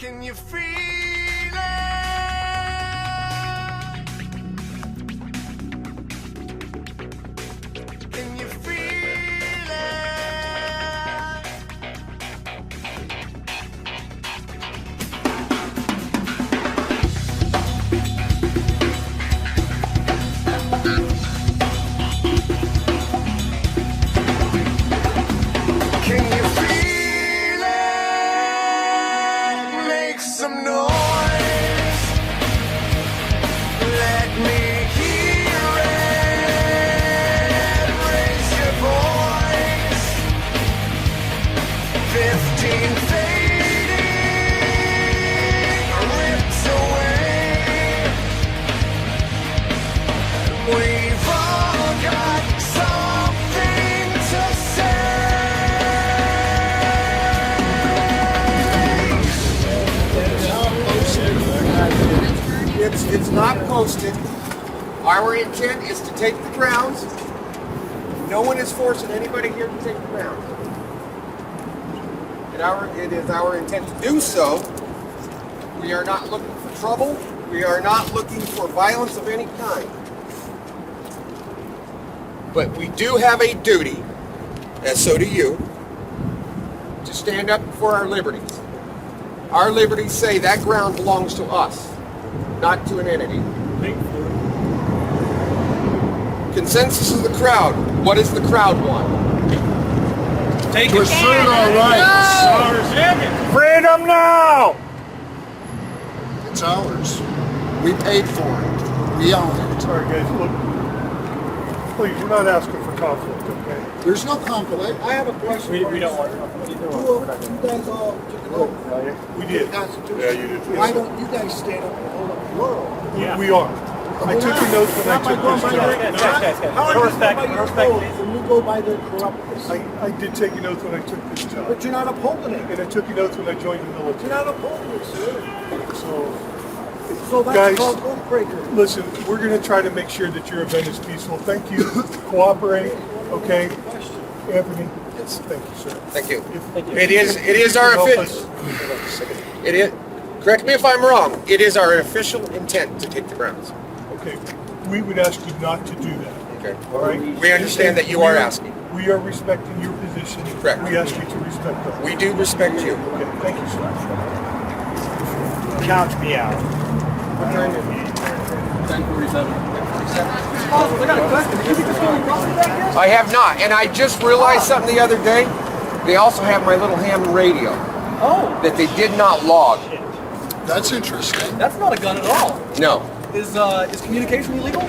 Can you feel it? Can you feel it? Can you feel it? Make some noise. Let me hear it. Raise your voice. 15 fading, ripped away. We've all got something to say. It's not posted. Our intent is to take the grounds. No one is forcing anybody here to take the grounds. It is our intent to do so. We are not looking for trouble. We are not looking for violence of any kind. But we do have a duty, and so do you, to stand up for our liberties. Our liberties say that ground belongs to us, not to an entity. Consensus of the crowd. What does the crowd want? Take To assert our rights. Freedom now! It's ours. We paid for it. We own it. Sorry guys, look, please, you're not asking for conflict, okay? There's no conflict. I have a question. We don't want to. You guys all took an oath We to did. the Constitution. Yeah, you did. Why don't you guys stand up and hold up the laurel? We are. I took your notes when I took this job. How are you Respect, going by your respect, oath please. when you go by the corruptness? I did take your notes when I took this job. But you're not upholding it. And I took your notes when I joined the You're military. not upholding it, sir. So, So that's Guys, called oath breaker. listen, we're going to try to make sure that your event is peaceful. Thank you. Cooperate, okay? Anthony, Yes. thank you, sir. Thank you. If- It is our Help official. It is. Correct me if I'm wrong. It is our official intent to take the grounds. Okay, we would ask you not to do that, Okay. all right? We understand that you are asking. We are respecting your position. Correct. We ask you to respect us. We do respect you. Okay, thank you, sir. Count me out. What time is it? 10:47. I have not, and I just realized something the other day. They also have my little ham radio Oh, that they did not log. That's interesting. that's not a gun at all. No. Is communication illegal?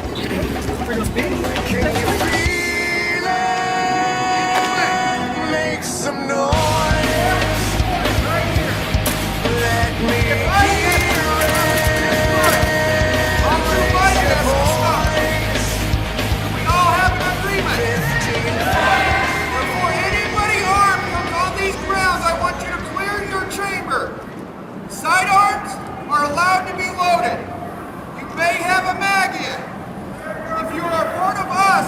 Freedom of speech? Can you feel it? Make some noise. Let me hear it. Raise your voice. We all have an agreement. 15 Before anybody armed comes on these grounds, I want you to clear your chamber. Sidearms are allowed to be loaded. You may have a mag in. If you are part of us,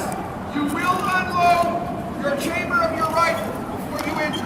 you will unload your chamber of your rifle before you enter.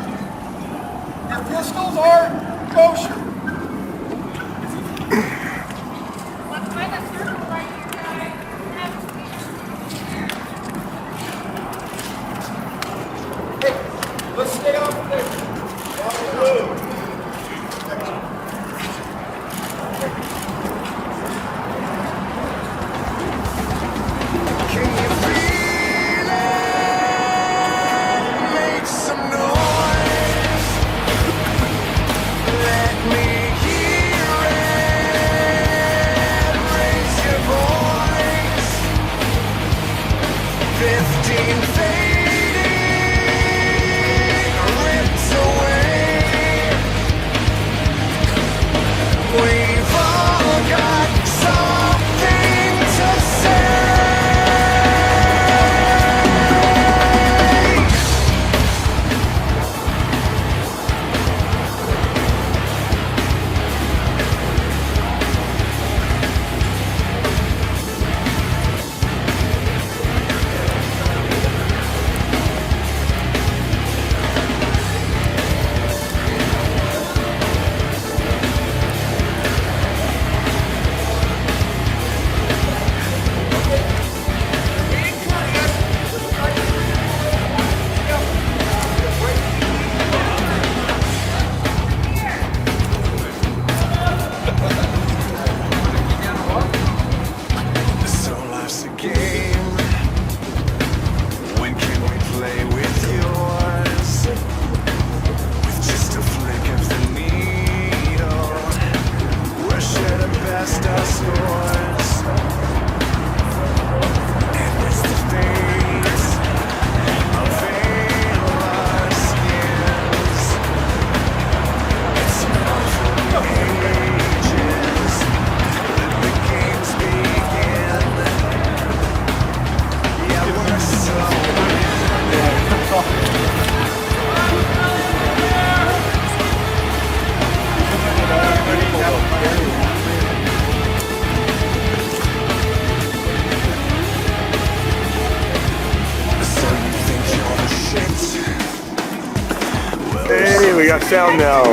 sound now.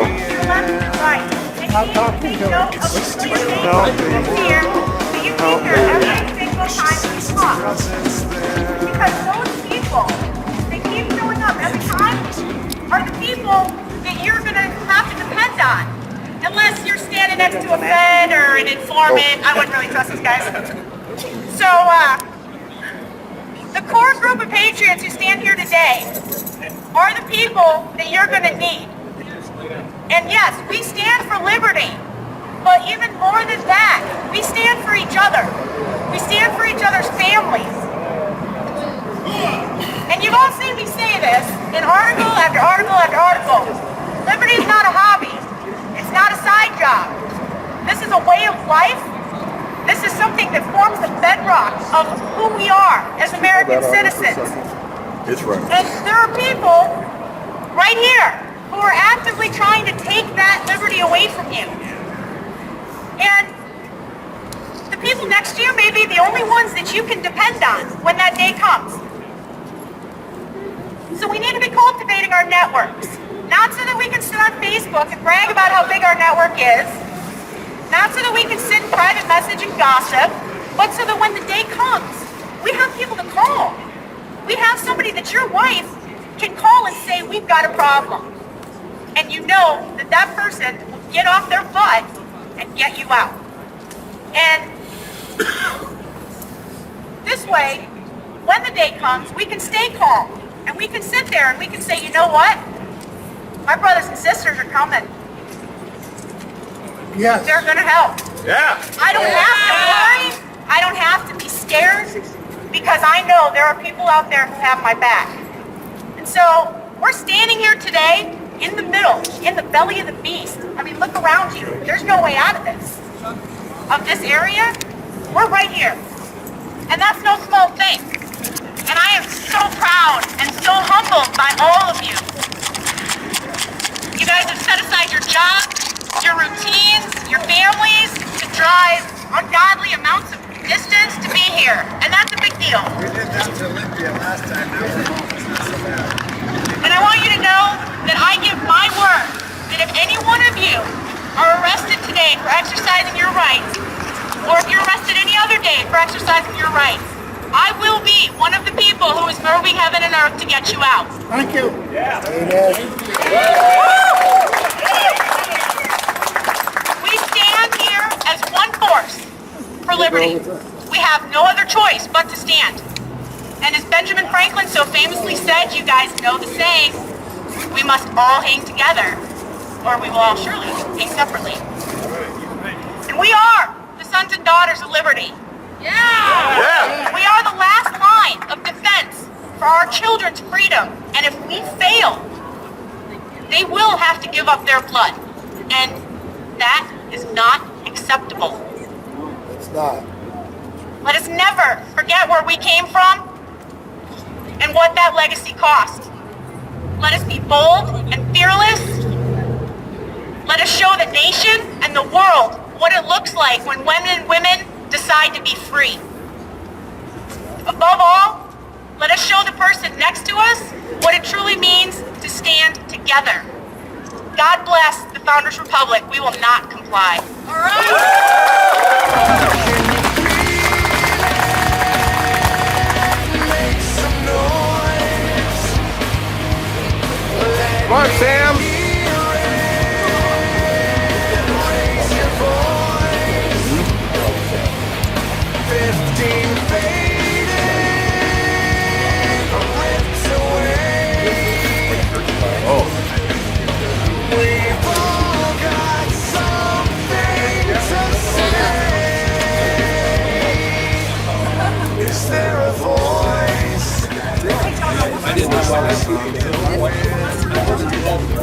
Right. And he takes note of the communication here that you take her every single time you talk. Because those people that keep showing up every time are the people that you're going to have to depend on. Unless you're standing next to a Fed or an informant. I wouldn't really trust these guys. So, the core group of Patriots who stand here today are the people that you're going to need. And yes, we stand for liberty, but even more than that, we stand for each other. We stand for each other's families. And you've all seen me say this in article after article after article. Liberty is not a hobby. It's not a side job. This is a way of life. This is something that forms the bedrock of who we are as American citizens. It's right. And there are people right here who are actively trying to take that liberty away from you. And the people next to you may be the only ones that you can depend on when that day comes. So we need to be cultivating our networks. Not so that we can sit on Facebook and brag about how big our network is. Not so that we can sit in private message and gossip, but so that when the day comes, we have people to call. We have somebody that your wife can call and say, we've got a problem. And you know that that person will get off their butt and get you out. And this way, when the day comes, we can stay calm. And we can sit there and we can say, you know what? My brothers and sisters are coming. Yes. They're going to help. Yeah. I don't have to worry. I don't have to be scared because I know there are people out there who have my back. And so we're standing here today in the middle, in the belly of the beast. I mean, look around you. There's no way out of this. Of this area, we're right here. And that's no small thing. And I am so proud and so humbled by all of you. You guys have set aside your jobs, your routines, your families to drive ungodly amounts of distance to be here. And that's a big deal. We did that to Olympia last time. And I want you to know that I give my word that if any one of you are arrested today for exercising your rights, or if you're arrested any other day for exercising your rights, I will be one of the people who is moving heaven and earth to get you out. Thank you. Yeah. We stand here as one force for liberty. We have no other choice but to stand. And as Benjamin Franklin so famously said, you guys know the saying, we must all hang together, or we will all surely hang separately. And we are the sons and daughters of liberty. Yeah. We are the last line of defense for our children's freedom. And if we fail, they will have to give up their blood. And that is not acceptable. It's not. Let us never forget where we came from and what that legacy cost. Let us be bold and fearless. Let us show the nation and the world what it looks like when women decide to be free. Above all, let us show the person next to us what it truly means to stand together. God bless the Founders Republic. We will not comply. All right. Come on, Sam. Is there a voice? I didn't know.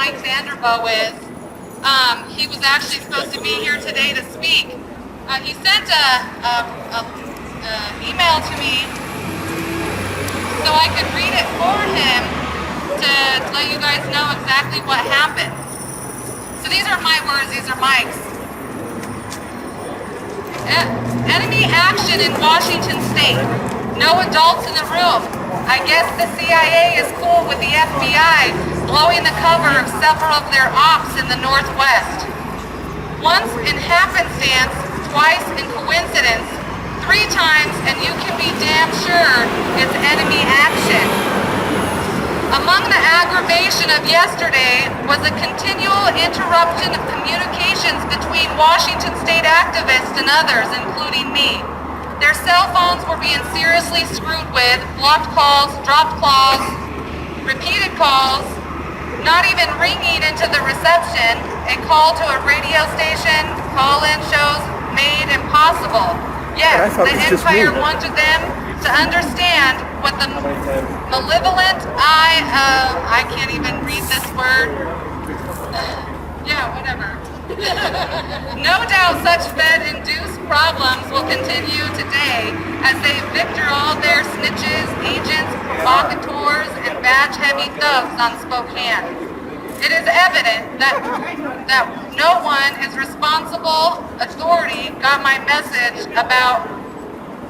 Mike Vanderboe is. He was actually supposed to be here today to speak. He sent a email to me so I could read it for him to let you guys know exactly what happened. So these are my words, these are Mike's. Enemy action in Washington State. No adults in the room. I guess the CIA is cool with the FBI blowing the cover of several of their ops in the Northwest. Once in happenstance, twice in coincidence, 3 times, and you can be damn sure it's enemy action. Among the aggravation of yesterday was a continual interruption of communications between Washington State activists and others, including me. Their cell phones were being seriously screwed with, blocked calls, dropped calls, repeated calls, not even ringing into the reception. A call to a radio station, call-in shows made impossible. Yes, the Empire wanted them to understand what the malevolent I can't even read this word. Yeah, whatever. No doubt such Fed-induced problems will continue today as they victor all their snitches, agents, provocateurs, and badge-heavy thugs on Spokane. It is evident that no one is responsible authority got my message about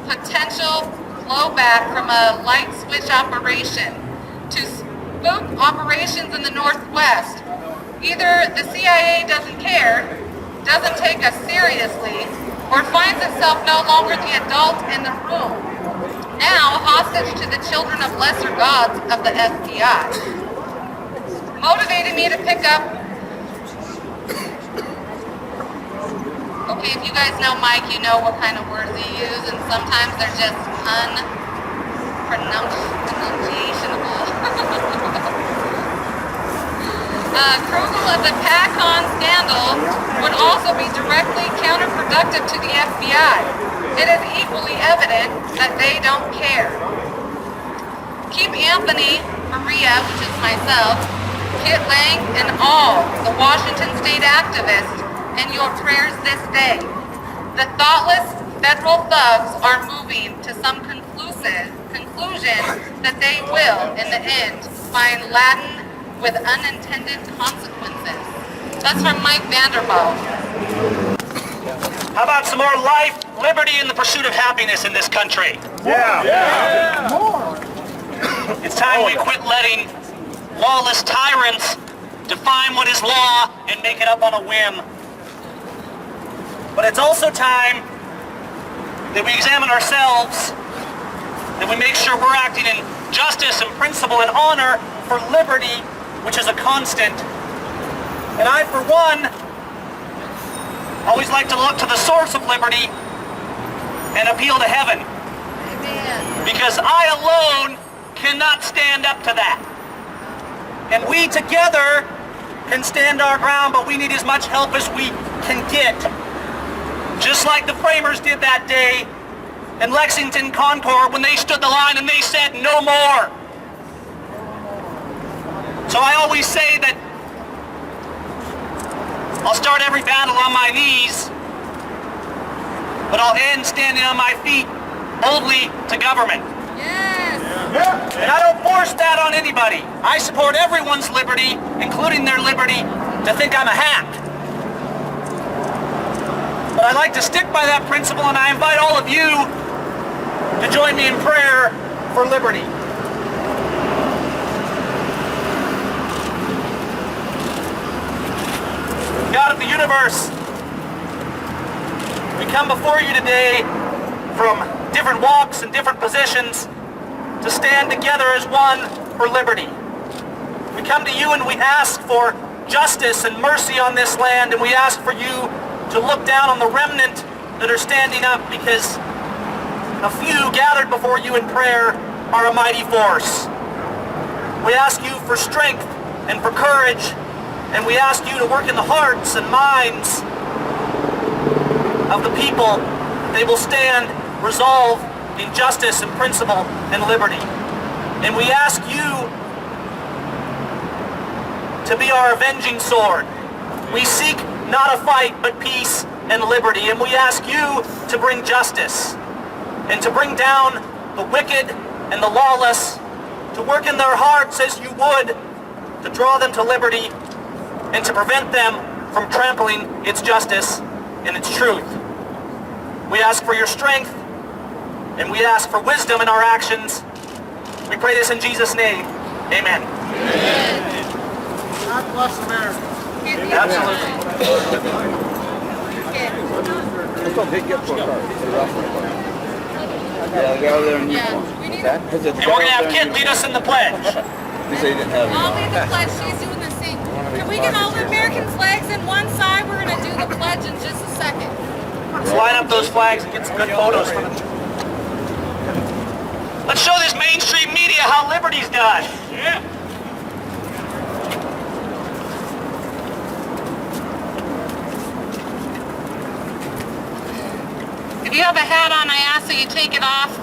potential blowback from a light switch operation to spook operations in the Northwest. Either the CIA doesn't care, doesn't take us seriously, or finds itself no longer the adult in the room, now hostage to the children of lesser gods of the FBI. Motivated me to pick up. Okay, if you guys know Mike, you know what kind of words he uses, and sometimes they're just unpronunciationable. Approval of the PACON scandal would also be directly counterproductive to the FBI. It is equally evident that they don't care. Keep Anthony, Maria, which is myself, Kit Lang, and all the Washington State activists in your prayers this day. The thoughtless federal thugs are moving to some conclusion that they will, in the end, find Latin with unintended consequences. That's from Mike Vanderboe. How about some more life, liberty, and the pursuit of happiness in this country? It's time we quit letting lawless tyrants define what is law and make it up on a whim. But it's also time that we examine ourselves, that we make sure we're acting in justice and principle and honor for liberty, which is a constant. And I, for one, always like to look to the source of liberty and appeal to heaven. Amen. Because I alone cannot stand up to that. And we together can stand our ground, but we need as much help as we can get. Just like the framers did that day in Lexington Concord when they stood the line and they said no more. So I always say that I'll start every battle on my knees, but I'll end standing on my feet boldly to government. Yes. And I don't force that on anybody. I support everyone's liberty, including their liberty to think I'm a hack. But I like to stick by that principle, and I invite all of you to join me in prayer for liberty. God of the universe, we come before you today from different walks and different positions to stand together as one for liberty. We come to you and we ask for justice and mercy on this land, and we ask for you to look down on the remnant that are standing up, because a few gathered before you in prayer are a mighty force. We ask you for strength and for courage, and we ask you to work in the hearts and minds of the people that they will stand resolved in justice and principle and liberty. And we ask you to be our avenging sword. We seek not a fight, but peace and liberty, and we ask you to bring justice and to bring down the wicked and the lawless, to work in their hearts as you would, to draw them to liberty and to prevent them from trampling its justice and its truth. We ask for your strength, and we ask for wisdom in our actions. We pray this in Jesus' name. Amen. God bless America. Absolutely. Yeah, go there and you And we're going to have Kit lead us in the pledge. You say you didn't have I'll lead the pledge. She's doing the same. Can we get all the American flags in one side? We're going to do the pledge in just a second. Let's line up those flags and get some good photos for them. Let's show this mainstream media how liberty's done. Yeah. If you have a hat on, I ask that you take it off.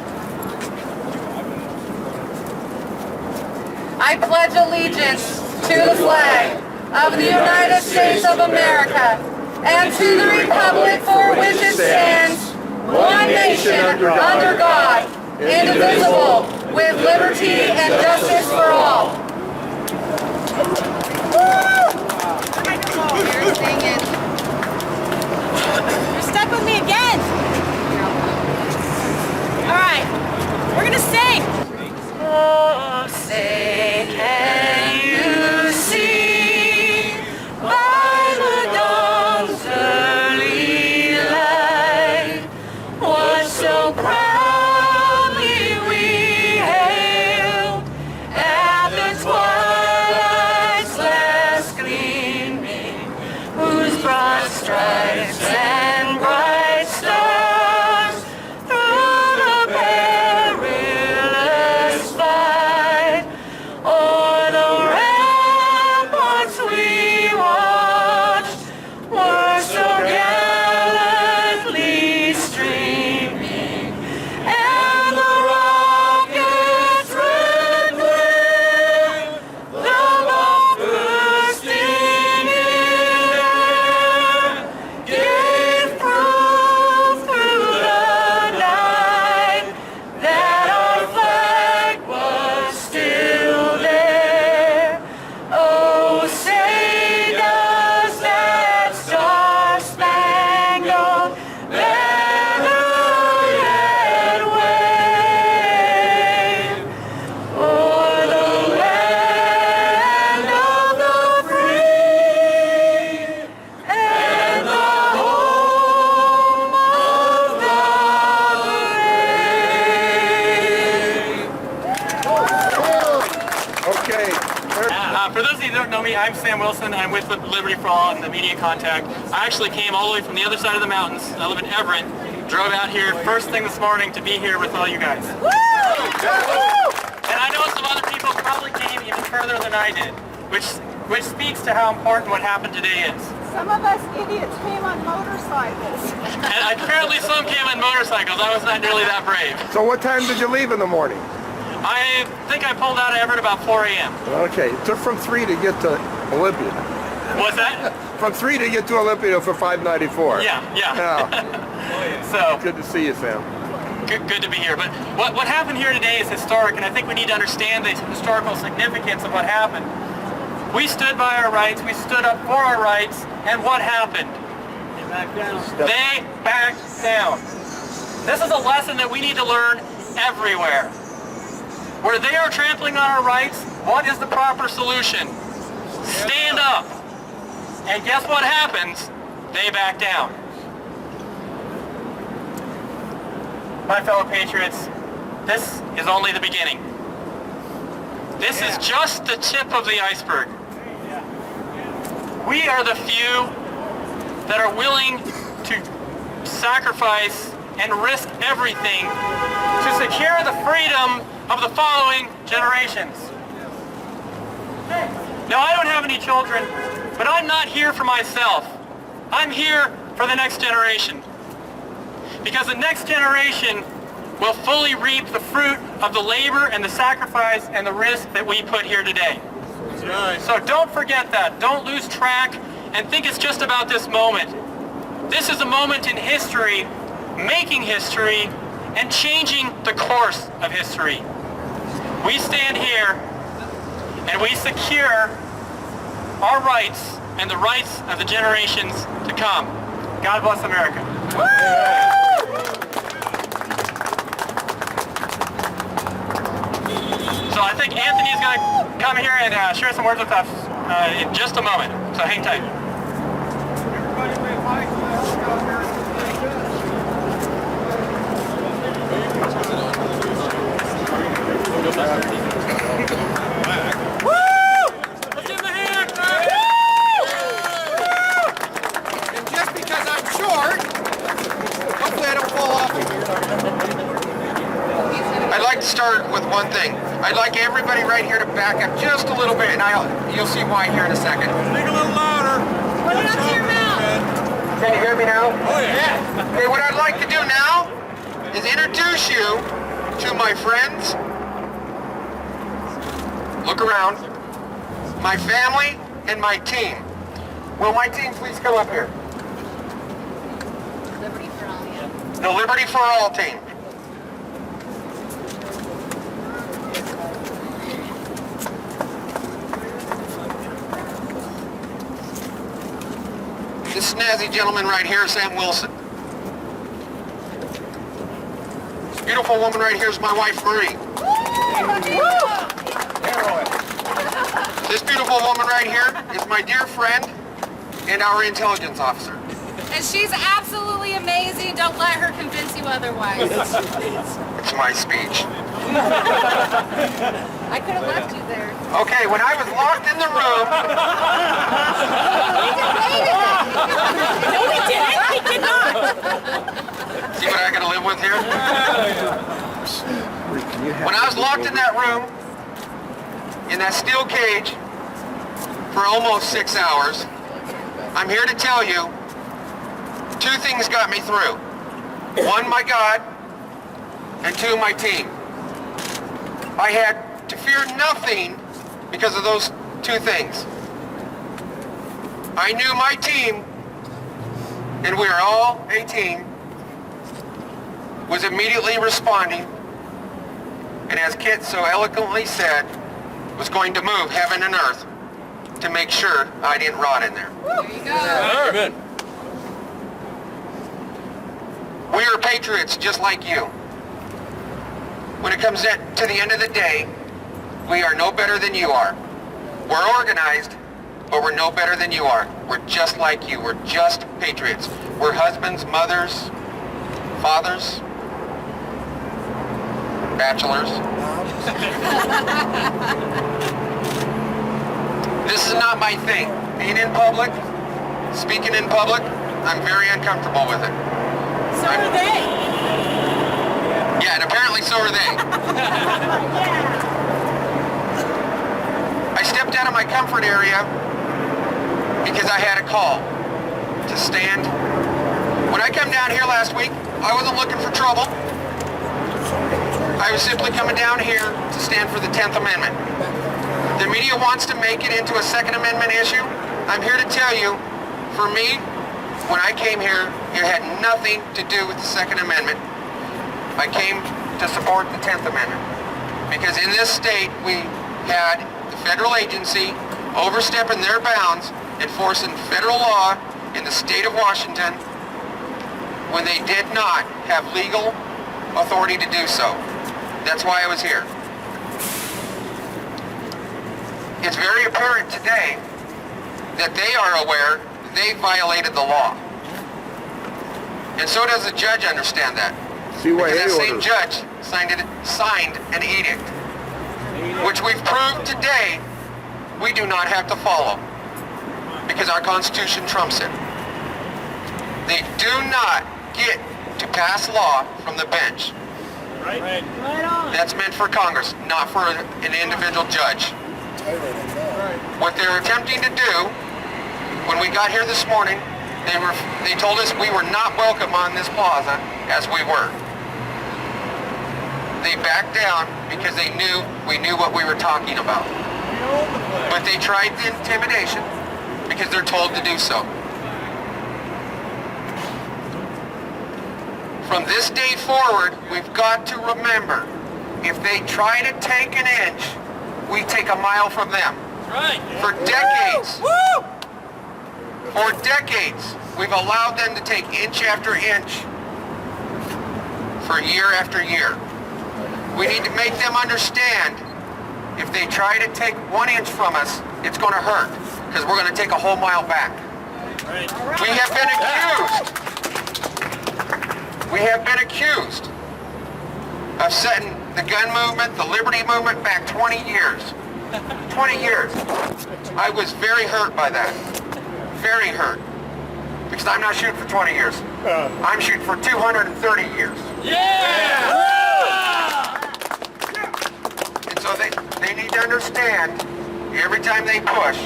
I pledge allegiance to the flag of the United States of America and to the republic for which it stands, one nation under God, indivisible, with liberty and justice for all. You're singing. You're stuck with me again. All right, we're gonna sing. Oh, say, can you see by the dawn's early light what so proudly we hailed at the twilight's last gleaming, whose broad stripes and bright stars through the perilous fight o'er the ramparts we watched were so gallantly streaming, and the rocket's red glare, the bomb bursting in air, gave proof through the night that our flag was still there. Oh, say does that star-spangled banner yet wave o'er the land of the free and the home of the brave? Okay. For those of you who don't know me, I'm Sam Wilson. I'm with Liberty for All and the Media Contact. I actually came all the way from the other side of the mountains. I live in Everett. Drove out here first thing this morning to be here with all you guys. And I know some other people probably came even further than I did, which speaks to how important what happened today is. Some of us idiots came on motorcycles. And apparently some came on motorcycles. I was not nearly that brave. So what time did you leave in the morning? I think I pulled out of Everett about 4 a.m. Okay, it took from 3 to get to Olympia. What's that? From 3 to get to Olympia for 594. Yeah. Yeah. So Good to see you, Sam. good to be here. But what happened here today is historic, and I think we need to understand the historical significance of what happened. We stood by our rights, we stood up for our rights, and what happened? They backed down. This is a lesson that we need to learn everywhere. Where they are trampling on our rights, what is the proper solution? Stand up. And guess what happens? They back down. My fellow Patriots, this is only the beginning. This is just the tip of the iceberg. We are the few that are willing to sacrifice and risk everything to secure the freedom of the following generations. Now, I don't have any children, but I'm not here for myself. I'm here for the next generation. Because the next generation will fully reap the fruit of the labor and the sacrifice and the risk that we put here today. So don't forget that. Don't lose track and think it's just about this moment. This is a moment in history, making history, and changing the course of history. We stand here and we secure our rights and the rights of the generations to come. God bless America. So I think Anthony's going to come here and share some words with us in just a moment. So hang tight. Let's give him a hand. And just because I'm short, hopefully I don't fall off of here. I'd like to start with one thing. I'd like everybody right here to back up just a little bit, and you'll see why here in a second. Speak a little louder. Put it up to your mouth. Can you hear me now? Oh, yeah. Okay, what I'd like to do now is introduce you to my friends. Look around. My family and my team. Will my team please come up here? Liberty for all, yeah. The Liberty for All team. This snazzy gentleman right here is Sam Wilson. This beautiful woman right here is my wife, Marie. This beautiful woman right here is my dear friend and our intelligence officer. And she's absolutely amazing. Don't let her convince you otherwise. It's my speech. I could have left you there. Okay, when I was locked in the room, No, we didn't. We did not. see what I gotta live with here? When I was locked in that room, in that steel cage, for almost 6 hours, I'm here to tell you, two things got me through. One, my God, and two, my team. I had to fear nothing because of those two things. I knew my team, and we are all a team, was immediately responding, and as Kit so eloquently said, was going to move heaven and earth to make sure I didn't rot in there. There you go. Amen. We are patriots just like you. When it comes to the end of the day, we are no better than you are. We're organized, but we're no better than you are. We're just like you. We're just patriots. We're husbands, mothers, fathers, bachelors. This is not my thing. Being in public, speaking in public, I'm very uncomfortable with it. So are they. Yeah, and apparently so are they. I stepped out of my comfort area because I had a call to stand. When I came down here last week, I wasn't looking for trouble. I was simply coming down here to stand for the 10th Amendment. The media wants to make it into a Second Amendment issue. I'm here to tell you, for me, when I came here, it had nothing to do with the Second Amendment. I came to support the 10th Amendment. Because in this state, we had the federal agency overstepping their bounds, enforcing federal law in the state of Washington when they did not have legal authority to do so. That's why I was here. It's very apparent today that they are aware they violated the law. And so does the judge understand that. Because that same judge signed an edict, which we've proved today we do not have to follow, because our Constitution trumps it. They do not get to pass law from the bench. Right. That's meant for Congress, not for an individual judge. What they're attempting to do, when we got here this morning, they told us we were not welcome on this plaza as we were. They backed down because they knew we knew what we were talking about. But they tried the intimidation because they're told to do so. From this day forward, we've got to remember, if they try to take an inch, we take a mile from them. Right. For decades, we've allowed them to take inch after inch for year after year. We need to make them understand, if they try to take 1 inch from us, it's going to hurt, because we're going to take a whole mile back. Right. We have been accused of setting the gun movement, the liberty movement back 20 years. 20 years. I was very hurt by that. Very hurt. Because I'm not shooting for 20 years. I'm shooting for 230 years. Yeah! And so they need to understand, every time they push,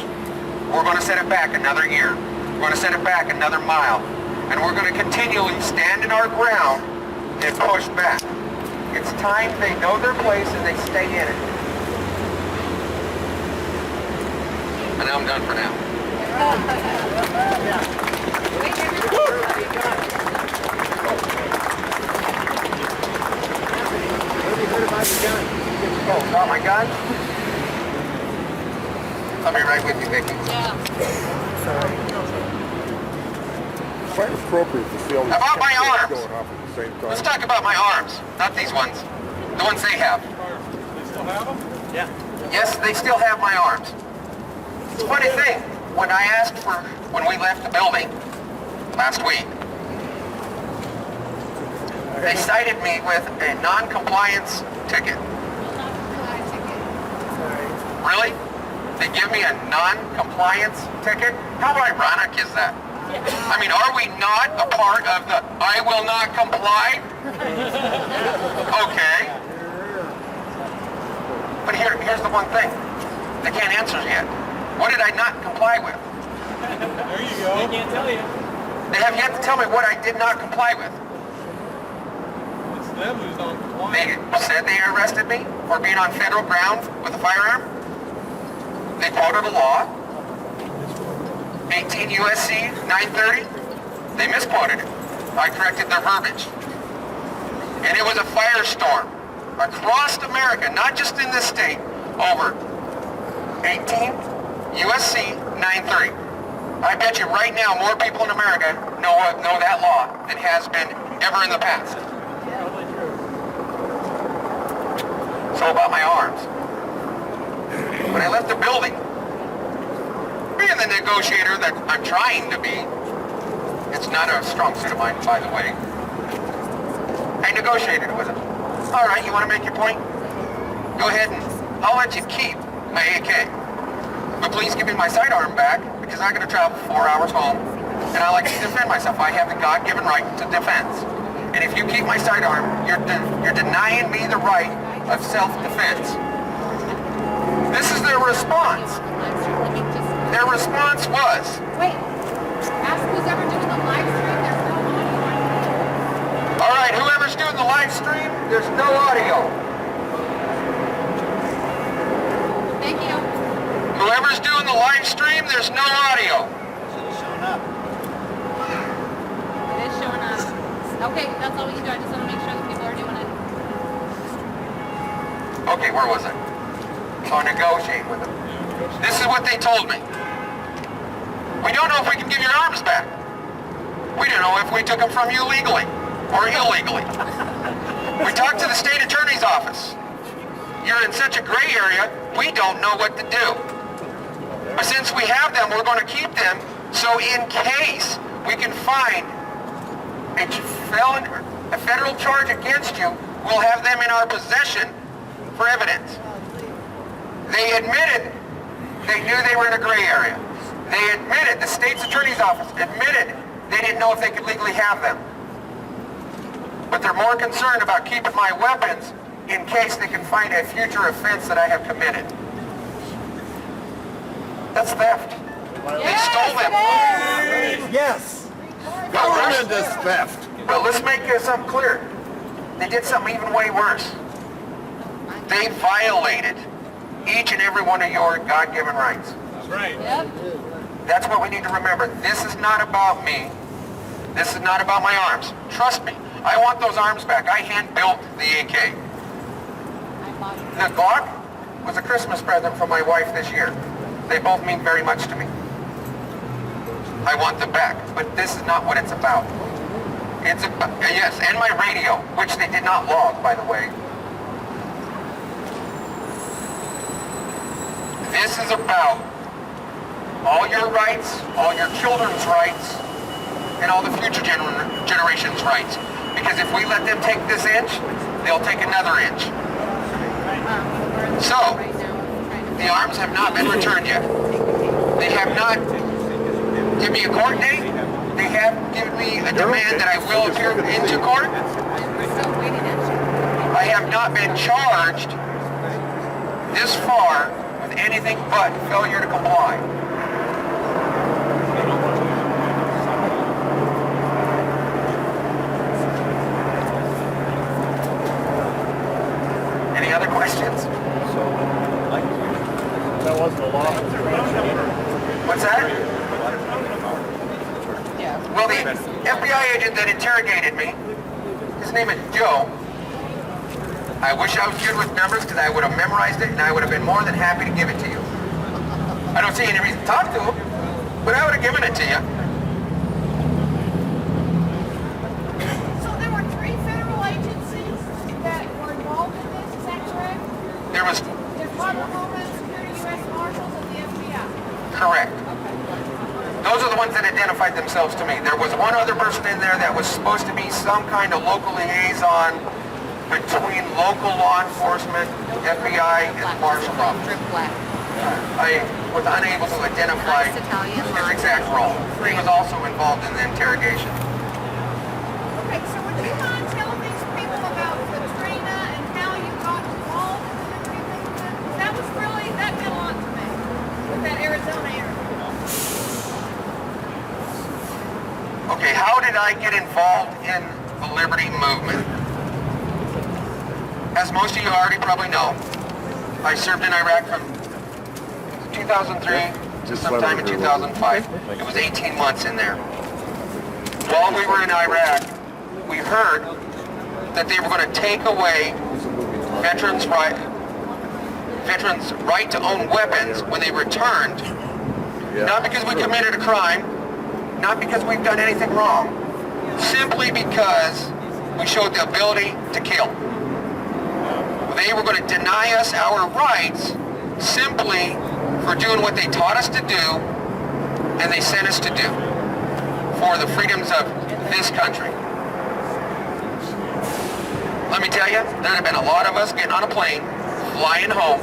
we're going to set it back another year. We're going to set it back another mile. And we're going to continually stand in our ground and push back. It's time they know their place and they stay in it. And I'm done for now. Oh, got my gun? I'll be right with you, Vicky. Quite appropriate to see all these About my arms. going off at the same time. Let's talk about my arms, not these ones. The ones they have. They still have them? Yeah. Yes, they still have my arms. It's a funny thing. When I asked for, when we left the building last week, they cited me with a non-compliance ticket. Really? They give me a non-compliance ticket? How ironic is that? I mean, are we not a part of the I will not comply? Okay. But here's the one thing. They can't answer yet. What did I not comply with? There you go. They can't tell you. They have yet to tell me what I did not comply with. It's them who's not complying. They said they arrested me for being on federal ground with a firearm. They quoted a law, 18 USC 930. They misquoted it. I corrected their verbiage. And it was a firestorm across America, not just in this state, over 18 USC 930. I bet you right now more people in America know that law than has been ever in the past. So about my arms. When I left the building, being the negotiator that I'm trying to be, it's not a strong suit of mine, by the way. I negotiated with him. All right, you want to make your point? Go ahead and I'll let you keep my AK. But please give me my sidearm back, because I'm going to travel 4 hours home, and I like to defend myself. I have the God-given right to defense. And if you keep my sidearm, you're denying me the right of self-defense. This is their response. Their response was, Wait, ask who's ever doing the live stream, there's no audio. all right, whoever's doing the live stream, there's no audio. Thank you. Whoever's doing the live stream, there's no audio. It is showing up. Okay, that's all we can do. I just want to make sure that people are doing it. Okay, where was I? So negotiate with them. This is what they told me. We don't know if we can give your arms back. We don't know if we took them from you legally or illegally. We talked to the state attorney's office. You're in such a gray area, we don't know what to do. But since we have them, we're going to keep them, so in case we can find a federal charge against you, we'll have them in our possession for evidence. They admitted they knew they were in a gray area. They admitted, the state's attorney's office admitted they didn't know if they could legally have them. But they're more concerned about keeping my weapons in case they can find a future offense that I have committed. That's theft. They stole them. Yes. Government is theft. But let's make something clear. They did something even way worse. They violated each and every one of your God-given rights. Right. Yep. That's what we need to remember. This is not about me. This is not about my arms. Trust me. I want those arms back. I hand-built the AK. The Glock was a Christmas present from my wife this year. They both mean very much to me. I want them back, but this is not what it's about. It's about, yes, and my radio, which they did not log, by the way. This is about all your rights, all your children's rights, and all the future generations' rights. Because if we let them take this inch, they'll take another inch. So, the arms have not been returned yet. They have not given me a court date. They have given me a demand that I will appear into court. I have not been charged this far with anything but failure to comply. Any other questions? That wasn't a law. What's that? Well, the FBI agent that interrogated me, his name is Joe. I wish I was good with numbers because I would have memorized it and I would have been more than happy to give it to you. I don't see any reason to talk to him, but I would have given it to you. So there were 3 federal agencies that were involved in this, is that correct? There was, There's Department of Homeland Security, U.S. Marshals, and the FBI. correct. Those are the ones that identified themselves to me. There was one other person in there that was supposed to be some kind of local liaison between local law enforcement, FBI, and marshal officers. I was unable to identify his exact role. He was also involved in the interrogation. Okay, so would you mind telling these people about Katrina and how you got involved in everything? That was really, that meant a lot to me with that Arizona area. Okay, how did I get involved in the Liberty Movement? As most of you already probably know, I served in Iraq from 2003 to sometime in 2005. It was 18 months in there. While we were in Iraq, we heard that they were going to take away veterans' right to own weapons when they returned, not because we committed a crime, not because we've done anything wrong, simply because we showed the ability to kill. They were going to deny us our rights simply for doing what they taught us to do and they sent us to do for the freedoms of this country. Let me tell you, there'd have been a lot of us getting on a plane, flying home,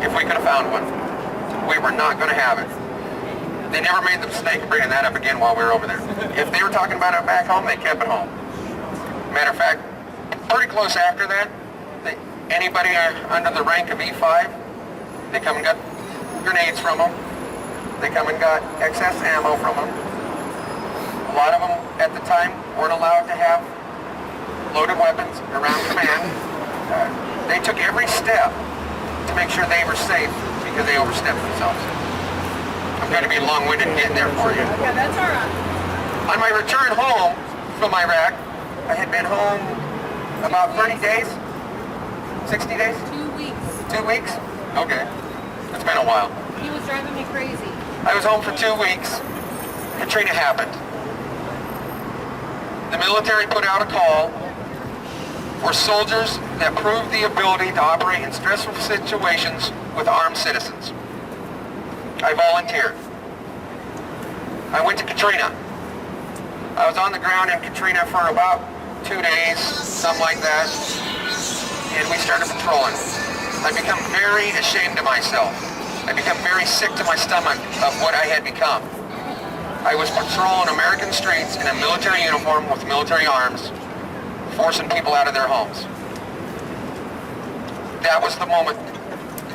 if we could have found one. We were not going to have it. They never made the mistake of bringing that up again while we were over there. If they were talking about it back home, they kept it home. Matter of fact, pretty close after that, anybody under the rank of E5, they come and got grenades from them. They come and got excess ammo from them. A lot of them at the time weren't allowed to have loaded weapons around command. They took every step to make sure they were safe because they overstepped themselves. I'm going to be long-winded getting there for you. Okay, that's all right. On my return home from Iraq, I had been home about 30 days, 60 days? 2 weeks. 2 weeks? Okay. It's been a while. He was driving me crazy. I was home for 2 weeks. Katrina happened. The military put out a call for soldiers that proved the ability to operate in stressful situations with armed citizens. I volunteered. I went to Katrina. I was on the ground in Katrina for about 2 days, something like that, and we started patrolling. I become very ashamed of myself. I become very sick to my stomach of what I had become. I was patrolling American streets in a military uniform with military arms, forcing people out of their homes. That was the moment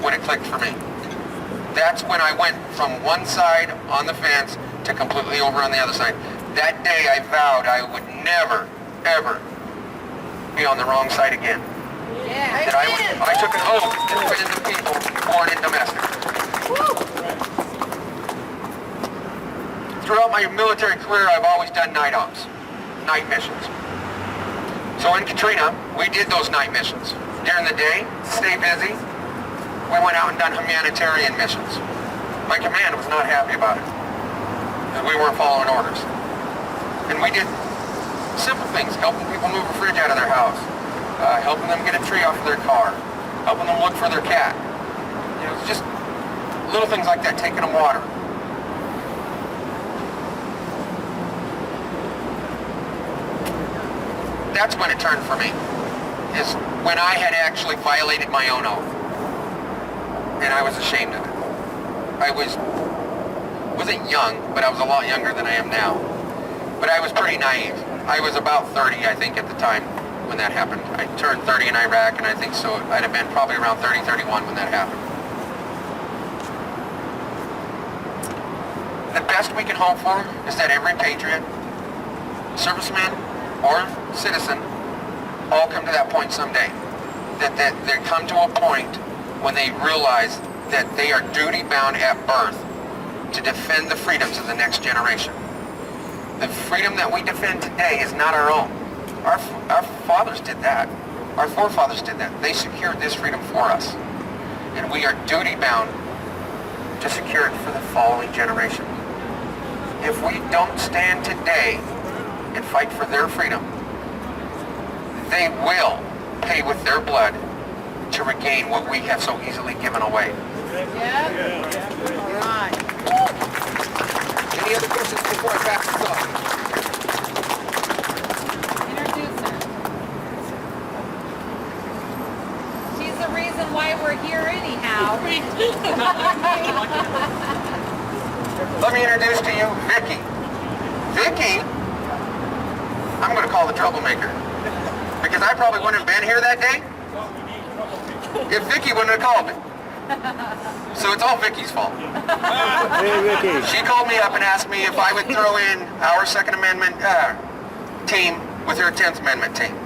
when it clicked for me. That's when I went from one side on the fence to completely over on the other side. That day I vowed I would never, ever be on the wrong side again. that I took an oath to defend the people, foreign and domestic. Throughout my military career, I've always done night ops, night missions. So in Katrina, we did those night missions. During the day, to stay busy, we went out and done humanitarian missions. My command was not happy about it, because we weren't following orders. And we did simple things, helping people move a fridge out of their house, helping them get a tree off of their car, helping them look for their cat. You know, it's just little things like that, taking them water. That's when it turned for me, is when I had actually violated my own oath. And I was ashamed of it. I wasn't young, but I was a lot younger than I am now. But I was pretty naive. I was about 30, I think, at the time when that happened. I turned 30 in Iraq, and I think so I'd have been probably around 30, 31 when that happened. The best we can hope for is that every Patriot, serviceman, or citizen all come to that point someday. That they come to a point when they realize that they are duty-bound at birth to defend the freedoms of the next generation. The freedom that we defend today is not our own. Our fathers did that. Our forefathers did that. They secured this freedom for us. And we are duty-bound to secure it for the following generation. If we don't stand today and fight for their freedom, they will pay with their blood to regain what we have so easily given away. Yeah. All right. Any other questions before I pass this off? Introduce her. She's the reason why we're here anyhow. Let me introduce to you Vicky. Vicky, I'm going to call the troublemaker, because I probably wouldn't have been here that day if Vicky wouldn't have called me. So it's all Vicky's fault. Hey, Vicky. She called me up and asked me if I would throw in our Second Amendment team with her 10th Amendment team.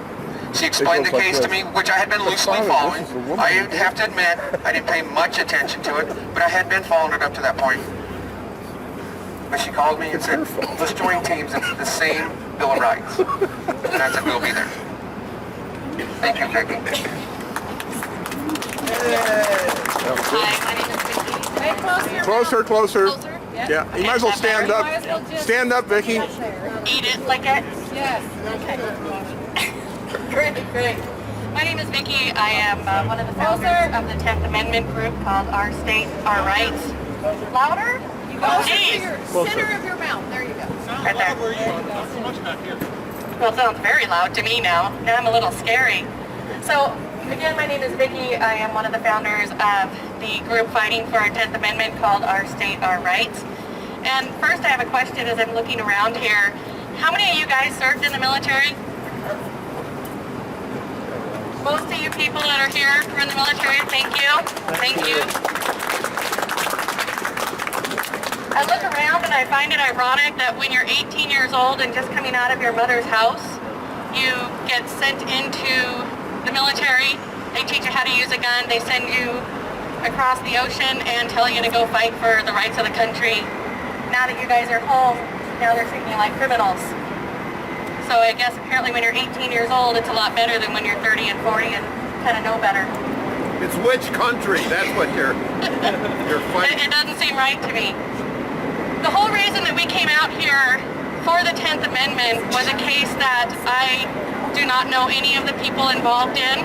She explained the case to me, which I had been loosely following. I have to admit, I didn't pay much attention to it, but I had been following it up to that point. But she called me and said, let's join teams. It's the same Bill of Rights. And I said, we'll be there. Thank you, Vicky. Hi, my name is Vicky. Hey, closer. Closer, closer. Closer? Yeah, you might as well stand up. Might as well just Stand up, Vicky. Eat it like it. Yes. Great. My name is Vicky. I am one of the founders of the 10th Amendment group called Our State, Our Rights. Louder? You go. Center of your mouth. There you go. Right there. Where are you? Not so much back here. Well, it sounds very loud to me now. Now I'm a little scary. So, again, my name is Vicky. I am one of the founders of the group fighting for our 10th Amendment called Our State, Our Rights. And first I have a question as I'm looking around here. How many of you guys served in the military? Most of you people that are here were in the military, thank you. Thank you. I look around and I find it ironic that when you're 18 years old and just coming out of your mother's house, you get sent into the military. They teach you how to use a gun. They send you across the ocean and tell you to go fight for the rights of the country. Now that you guys are home, now they're treating you like criminals. So I guess apparently when you're 18 years old, it's a lot better than when you're 30 and 40 and kind of know better. It's which country? That's what you're fighting. It doesn't seem right to me. The whole reason that we came out here for the 10th Amendment was a case that I do not know any of the people involved in.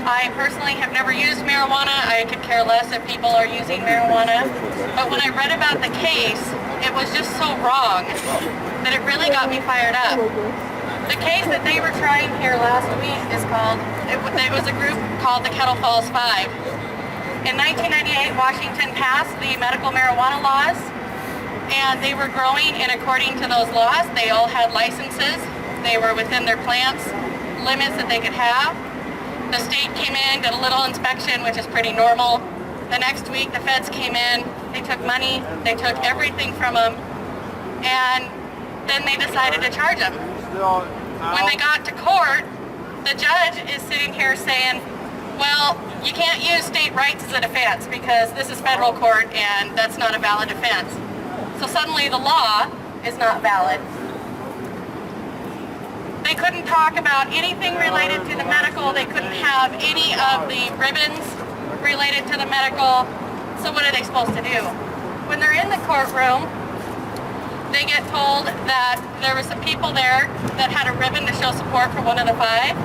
I personally have never used marijuana. I could care less if people are using marijuana. But when I read about the case, it was just so wrong that it really got me fired up. The case that they were trying here last week is called, it was a group called the Kettle Falls Five. In 1998, Washington passed the medical marijuana laws, and they were growing in according to those laws. They all had licenses. They were within their plants limits that they could have. The state came in, did a little inspection, which is pretty normal. The next week, the feds came in, they took money, they took everything from them, and then they decided to charge them. When they got to court, the judge is sitting here saying, well, you can't use state rights as a defense because this is federal court and that's not a valid defense. So suddenly the law is not valid. They couldn't talk about anything related to the medical. They couldn't have any of the ribbons related to the medical. So what are they supposed to do? When they're in the courtroom, they get told that there were some people there that had a ribbon to show support for one of the 5.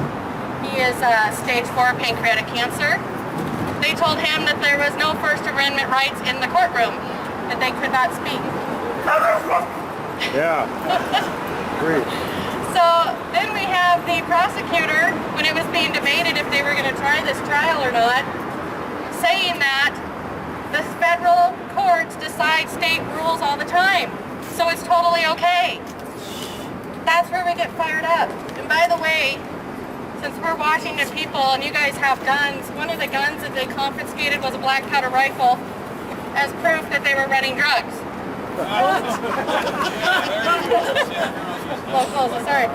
He is stage 4 pancreatic cancer. They told him that there was no First Amendment rights in the courtroom, that they could not speak. Yeah. Great. So then we have the prosecutor, when it was being debated if they were going to try this trial or not, saying that the federal courts decide state rules all the time, so it's totally okay. That's where we get fired up. And by the way, since we're Washington people and you guys have guns, one of the guns that they confiscated was a black powder rifle as proof that they were running drugs. Sorry.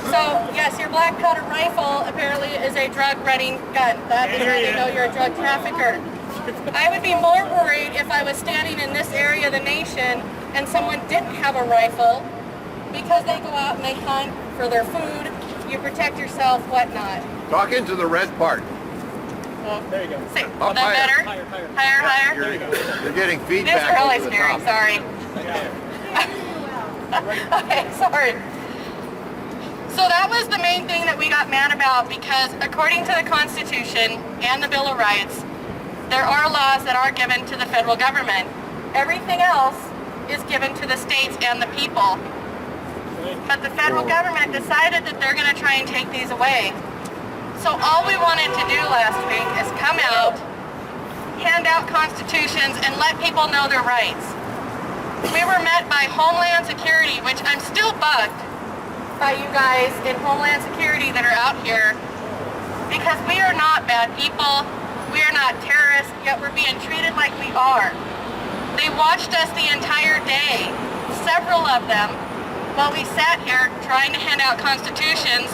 So yes, your black powder rifle apparently is a drug running gun. That is how you know you're a drug trafficker. I would be more worried if I was standing in this area of the nation and someone didn't have a rifle because they go out and they hunt for their food. You protect yourself, whatnot. Talk into the red part. There you go. See, Up that higher. better? Higher. You're getting News feedback for Holy over the Spirit, top. sorry. Okay, sorry. So that was the main thing that we got mad about because according to the Constitution and the Bill of Rights, there are laws that are given to the federal government. Everything else is given to the states and the people. But the federal government decided that they're going to try and take these away. So all we wanted to do last week is come out, hand out constitutions, and let people know their rights. We were met by Homeland Security, which I'm still bugged by you guys in Homeland Security that are out here, because we are not bad people, we are not terrorists, yet we're being treated like we are. They watched us the entire day, several of them, while we sat here trying to hand out constitutions.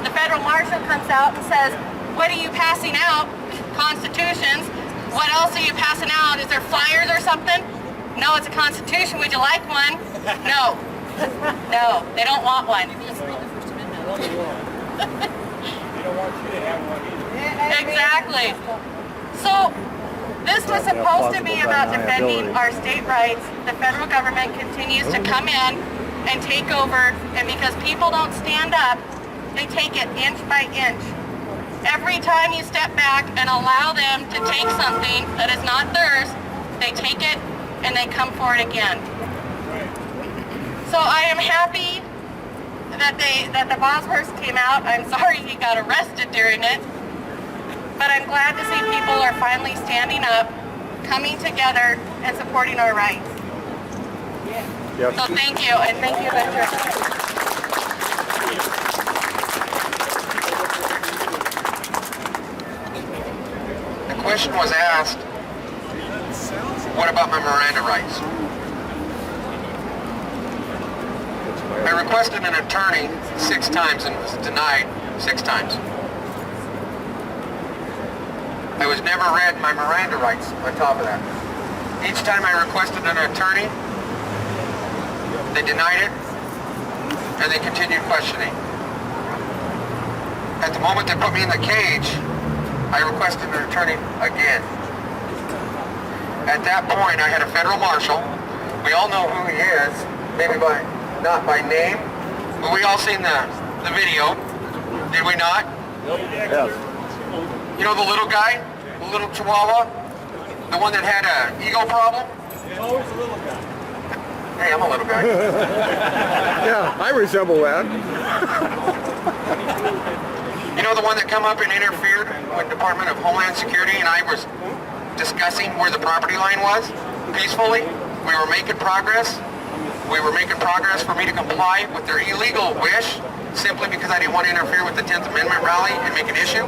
The federal marshal comes out and says, what are you passing out? Constitutions. What else are you passing out? Is there flyers or something? No, it's a constitution. Would you like one? No. No, they don't want one. They don't want you to have one either. Exactly. So this was supposed to be about defending our state rights. The federal government continues to come in and take over, and because people don't stand up, they take it inch by inch. Every time you step back and allow them to take something that is not theirs, they take it and they come for it again. So I am happy that the Bosworth came out. I'm sorry he got arrested during it, but I'm glad to see people are finally standing up, coming together, and supporting our rights. Yes. So thank you, and thank you, Patriot. The question was asked, what about my Miranda rights? I requested an attorney 6 times and was denied 6 times. I was never read my Miranda rights on top of that. Each time I requested an attorney, they denied it, and they continued questioning. At the moment they put me in the cage, I requested an attorney again. At that point, I had a federal marshal. We all know who he is, maybe not by name, but we all seen the video, did we not? Yes. You know the little guy, the little chihuahua, the one that had an ego problem? It's always a little guy. Hey, I'm a little guy. Yeah, I resemble that. You know the one that come up and interfered with Department of Homeland Security, and I was discussing where the property line was peacefully? We were making progress. We were making progress for me to comply with their illegal wish simply because I didn't want to interfere with the 10th Amendment rally and make an issue.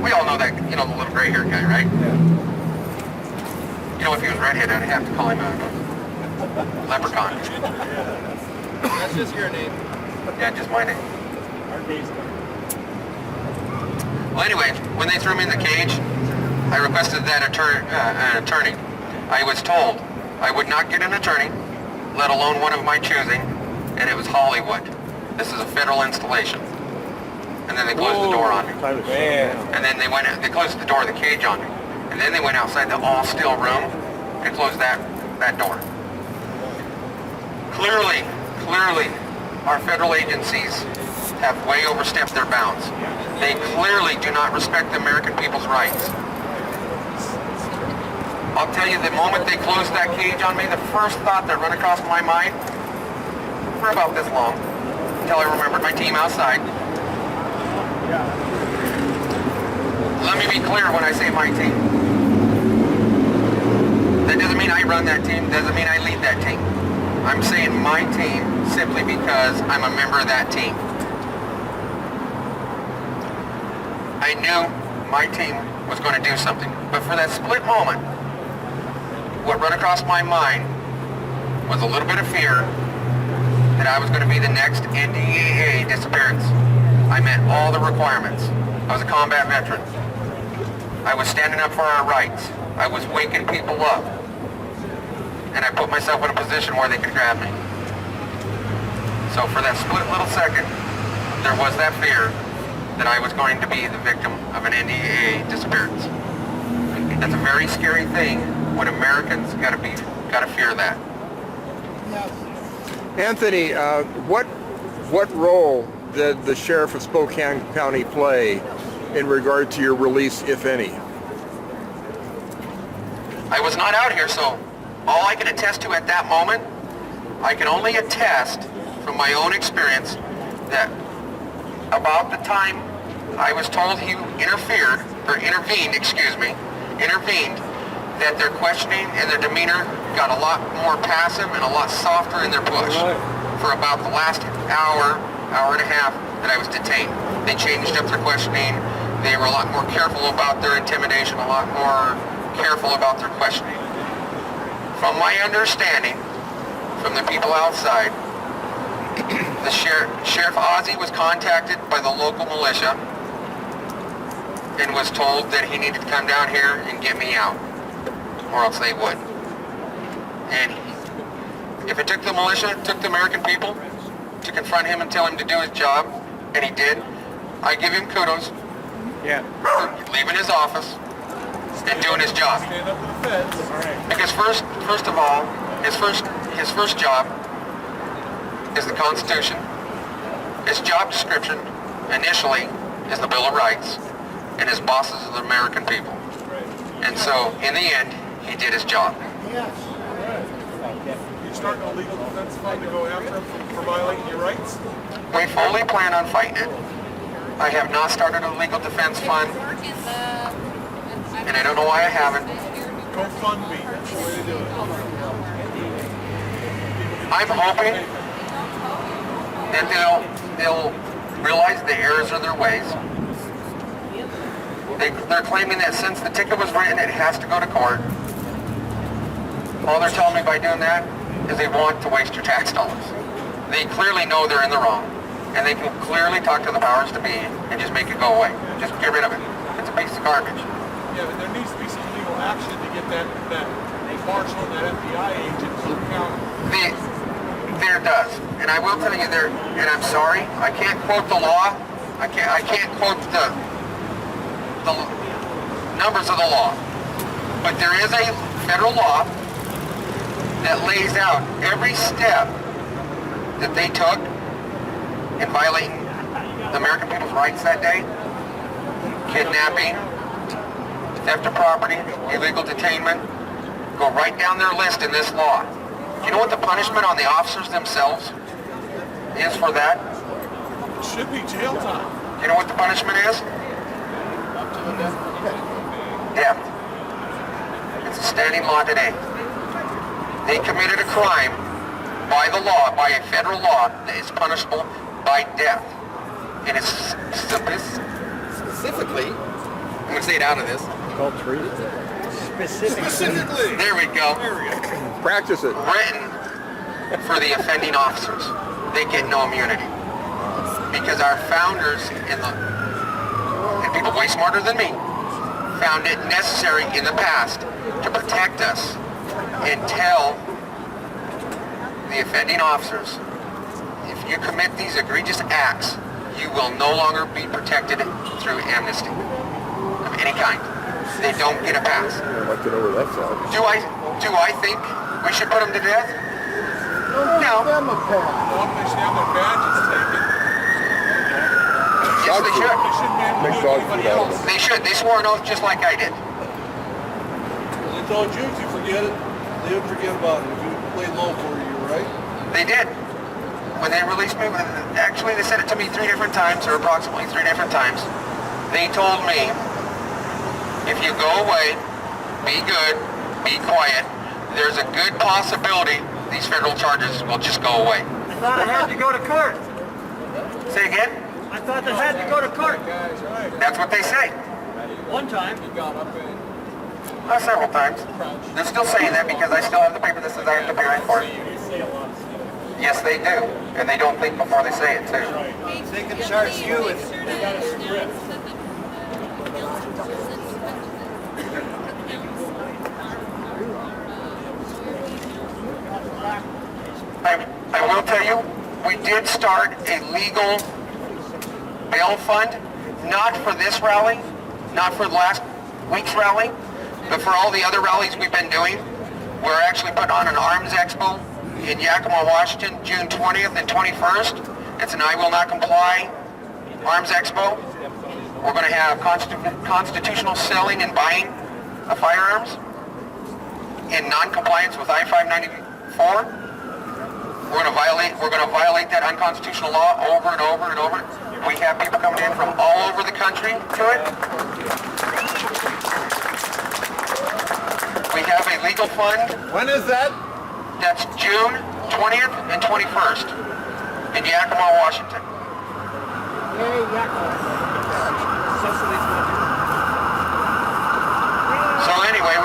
We all know that, you know, the little gray-haired guy, right? You know, if he was redheaded, I'd have to call him a leprechaun. That's just your name. Yeah, just my name. Well, anyway, when they threw me in the cage, I requested that an attorney. I was told I would not get an attorney, let alone one of my choosing, and it was Hollywood. This is a federal installation. And then they closed the door on me. And then they closed the door of the cage on me. And then they went outside the all-steel room and closed that door. Clearly, our federal agencies have way overstepped their bounds. They clearly do not respect the American people's rights. I'll tell you, the moment they closed that cage on me, the first thought that ran across my mind, for about this long, until I remembered my team outside. Let me be clear when I say my team. That doesn't mean I run that team, doesn't mean I lead that team. I'm saying my team simply because I'm a member of that team. I knew my team was going to do something, but for that split moment, what ran across my mind was a little bit of fear that I was going to be the next NDAA disappearance. I met all the requirements. I was a combat veteran. I was standing up for our rights. I was waking people up. And I put myself in a position where they could grab me. So for that split little second, there was that fear that I was going to be the victim of an NDAA disappearance. That's a very scary thing when Americans gotta fear that. Anthony, what role did the sheriff of Spokane County play in regard to your release, if any? I was not out here, so all I can attest to at that moment, I can only attest from my own experience that about the time I was told he intervened, that their questioning and their demeanor got a lot more passive and a lot softer in their push for about the last hour and a half that I was detained. They changed up their questioning. They were a lot more careful about their intimidation, a lot more careful about their questioning. From my understanding, from the people outside, the Sheriff Ozzie was contacted by the local militia and was told that he needed to come down here and get me out, or else they would. And if it took the militia, it took the American people to confront him and tell him to do his job, and he did, I give him kudos for leaving his office and doing his job. Stand up to the feds. Because first of all, his first job is the Constitution. His job description initially is the Bill of Rights, and his bosses are the American people. And so, in the end, he did his job. You're starting a legal defense fund to go after him for violating your rights? We fully plan on fighting it. I have not started a legal defense fund, and I don't know why I haven't. GoFundMe, that's the way to do it. I'm hoping that they'll realize the errors of their ways. They're claiming that since the ticket was written, it has to go to court. All they're telling me by doing that is they want to waste your tax dollars. They clearly know they're in the wrong, and they can clearly talk to the powers to be and just make it go away. Just get rid of it. It's a piece of garbage. Yeah, but there needs to be some legal action to get that marshal and that FBI agent to count. There does, and I will tell you there. And I'm sorry, I can't quote the law. I can't quote the numbers of the law, but there is a federal law that lays out every step that they took in violating the American people's rights that day. Kidnapping, theft of property, illegal detainment, go right down their list in this law. You know what the punishment on the officers themselves is for that? It should be jail time. You know what the punishment is? Death. It's a standing law today. They committed a crime by the law, by a federal law, that is punishable by death. And it's specifically, I'm going to say it out of this. Specifically. There we go. Practice it. Written for the offending officers. They get no immunity. because our founders and people way smarter than me found it necessary in the past to protect us and tell the offending officers, if you commit these egregious acts, you will no longer be protected through amnesty of any kind. They don't get a pass. I'd like to know where that's at. Do I think we should put them to death? No. Them a pass. Well, if they should have their badges taken. Yes, they should. They shouldn't be able to Make do it dog to anybody food out of else. it. They should. They swore an oath just like I did. They told you if you forget it, they would forget about it. If you played low for you, right? They did. When they released me, actually they said it to me 3 different times, or approximately 3 different times. They told me, if you go away, be good, be quiet, there's a good possibility these federal charges will just go away. I thought I had to go to court. Say again? I thought I had to go to court. That's what they say. One time. Several times. They're still saying that because I still have the paper that says I have to appear in court. Yes, they do. And they don't think before they say it, too. They can charge you with... I will tell you, we did start a legal bail fund, not for this rally, not for last week's rally, but for all the other rallies we've been doing. We're actually putting on an arms expo in Yakima, Washington, June 20th and 21st. It's an I Will Not Comply arms expo. We're going to have constitutional selling and buying of firearms in non-compliance with I-594. We're going to violate that unconstitutional law over and over and over. We have people coming in from all over the country to it. We have a legal fund. When is that? That's June 20th and 21st in Yakima, Washington. So anyway,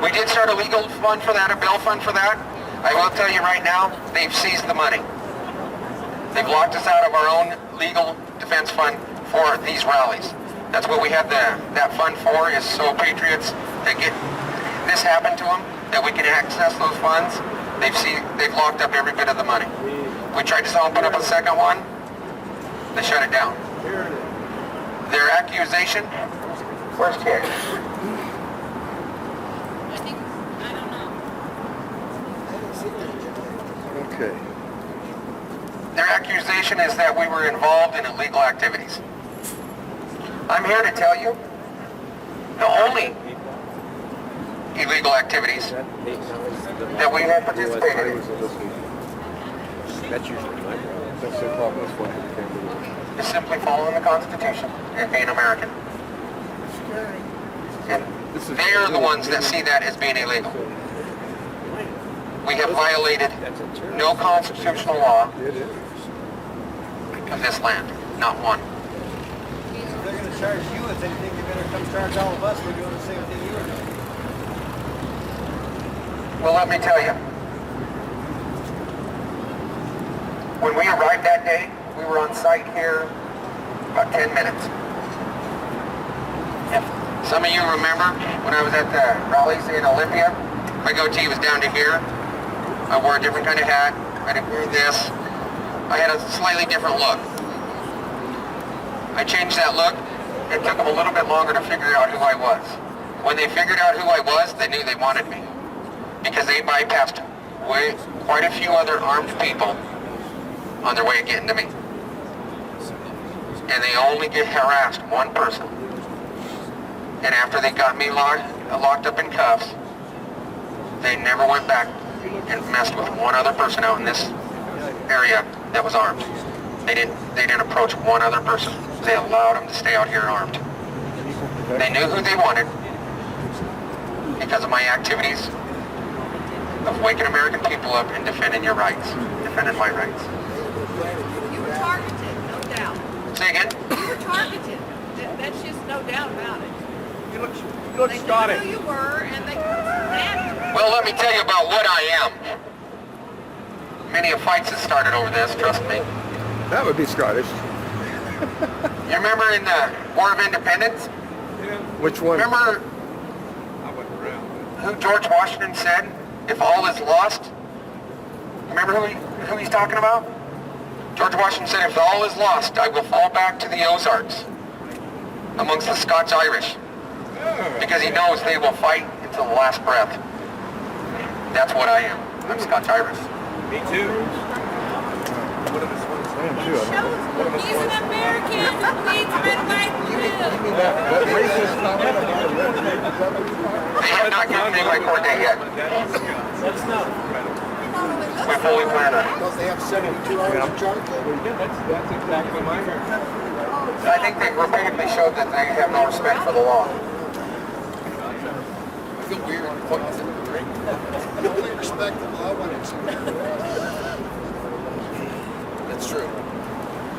we did start a legal fund for that, a bail fund for that. I will tell you right now, they've seized the money. They've locked us out of our own legal defense fund for these rallies. That's what we have that fund for, is so Patriots that get this happen to them, that we can access those funds. They've locked up every bit of the money. We tried to put up a second one. They shut it down. Their accusation, where's Terry? Okay. Their accusation is that we were involved in illegal activities. I'm here to tell you, the only illegal activities that we have participated in That's usually my problem. That's the problem with what we can do. is simply following the Constitution and being American. And they are the ones that see that as being illegal. We have violated no constitutional law of this land, not one. If they're going to charge you with anything, they better come charge all of us for doing the same thing you were doing. Well, let me tell you. When we arrived that day, we were on site here about 10 minutes. If some of you remember when I was at the rallies in Olympia, my goatee was down to here. I wore a different kind of hat. I didn't wear this. I had a slightly different look. I changed that look. It took them a little bit longer to figure out who I was. When they figured out who I was, they knew they wanted me, because they bypassed quite a few other armed people on their way of getting to me. And they only get harassed one person. And after they got me locked up in cuffs, they never went back and messed with one other person out in this area that was armed. They didn't approach one other person. They allowed them to stay out here armed. They knew who they wanted because of my activities of waking American people up and defending your rights, defending my rights. You were targeted, no doubt. Say again? You were targeted. That's just no doubt about it. You look They Scottish. knew who you were, and they Well, let me tell you about what I am. Many of fights have started over this, trust me. That would be Scottish. You remember in the War of Independence? Which one? Remember who George Washington said, if all is lost? Remember who he's talking about? George Washington said, if all is lost, I will fall back to the Ozarks amongst the Scots-Irish, because he knows they will fight until the last breath. That's what I am. I'm Scots-Irish. Me too. He's an American who bleeds red, white, and blue. They have not given me my court date yet. We fully plan on it. Because they have 72 hours of charcoal. That's exactly my I think they repeatedly showed that they have no respect for the law. I feel weird. You only respect the law when it's That's true.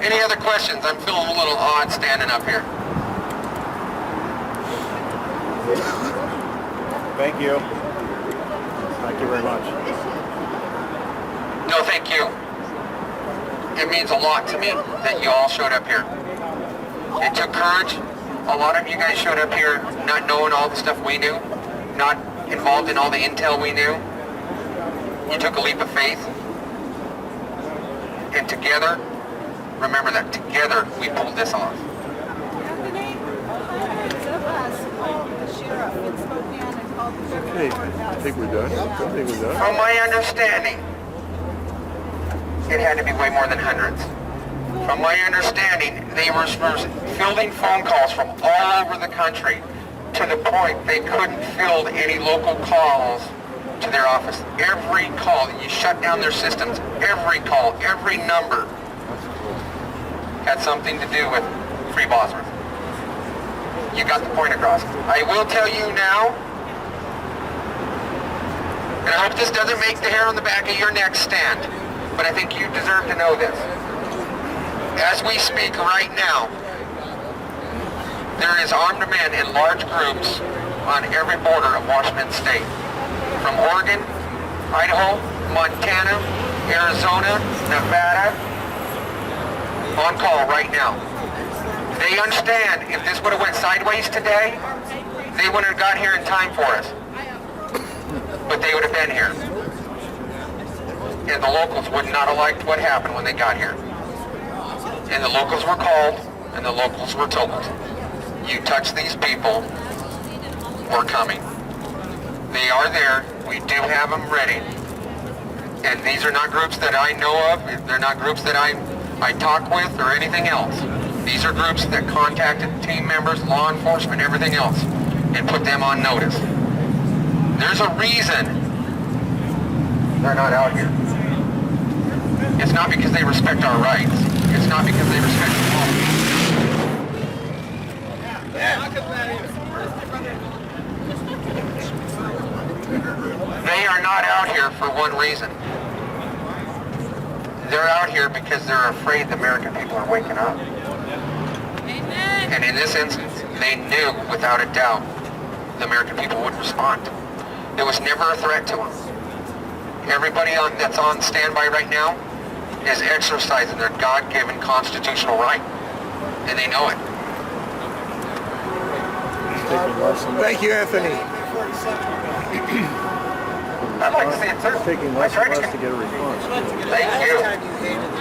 Any other questions? I'm feeling a little odd standing up here. Thank you. Thank you very much. No, thank you. It means a lot to me that you all showed up here. It took courage. A lot of you guys showed up here not knowing all the stuff we knew, not involved in all the intel we knew. You took a leap of faith. And together, remember that, together we pulled this off. Okay, I think we're done. From my understanding, it had to be way more than hundreds. From my understanding, they were fielding phone calls from all over the country to the point they couldn't field any local calls to their office. Every call, you shut down their systems, every call, every number had something to do with Free Bosworth. You got the point across. I will tell you now, and I hope this doesn't make the hair on the back of your neck stand, but I think you deserve to know this. As we speak right now, there is armed men in large groups on every border of Washington State. From Oregon, Idaho, Montana, Arizona, Nevada, on call right now. They understand if this would have went sideways today, they wouldn't have got here in time for us. But they would have been here. And the locals would not have liked what happened when they got here. And the locals were called, and the locals were told, you touch these people, we're coming. They are there. We do have them ready. And these are not groups that I know of. They're not groups that I talk with or anything else. These are groups that contacted team members, law enforcement, everything else, and put them on notice. There's a reason they're not out here. It's not because they respect our rights. It's not because they respect the law. They are not out here for one reason. They're out here because they're afraid the American people are waking up. And in this instance, they knew without a doubt the American people would respond. It was never a threat to them. Everybody that's on standby right now is exercising their God-given constitutional right. And they know it. Thank you, Anthony. I'd like to see it too. Taking less and less to get a response. Thank you.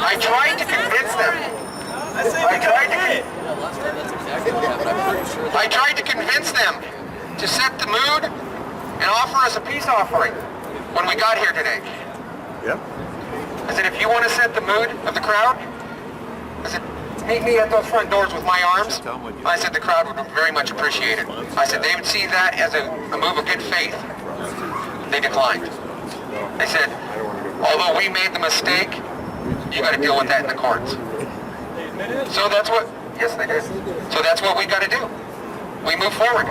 I tried to convince them. I tried to convince them to set the mood and offer us a peace offering when we got here today. Yep. I said, if you want to set the mood of the crowd, I said, meet me at those front doors with my arms. I said the crowd would very much appreciate it. I said they would see that as a move of good faith. They declined. They said, although we made the mistake, you got to deal with that in the courts. So that's what, yes they did. So that's what we got to do. We move forward.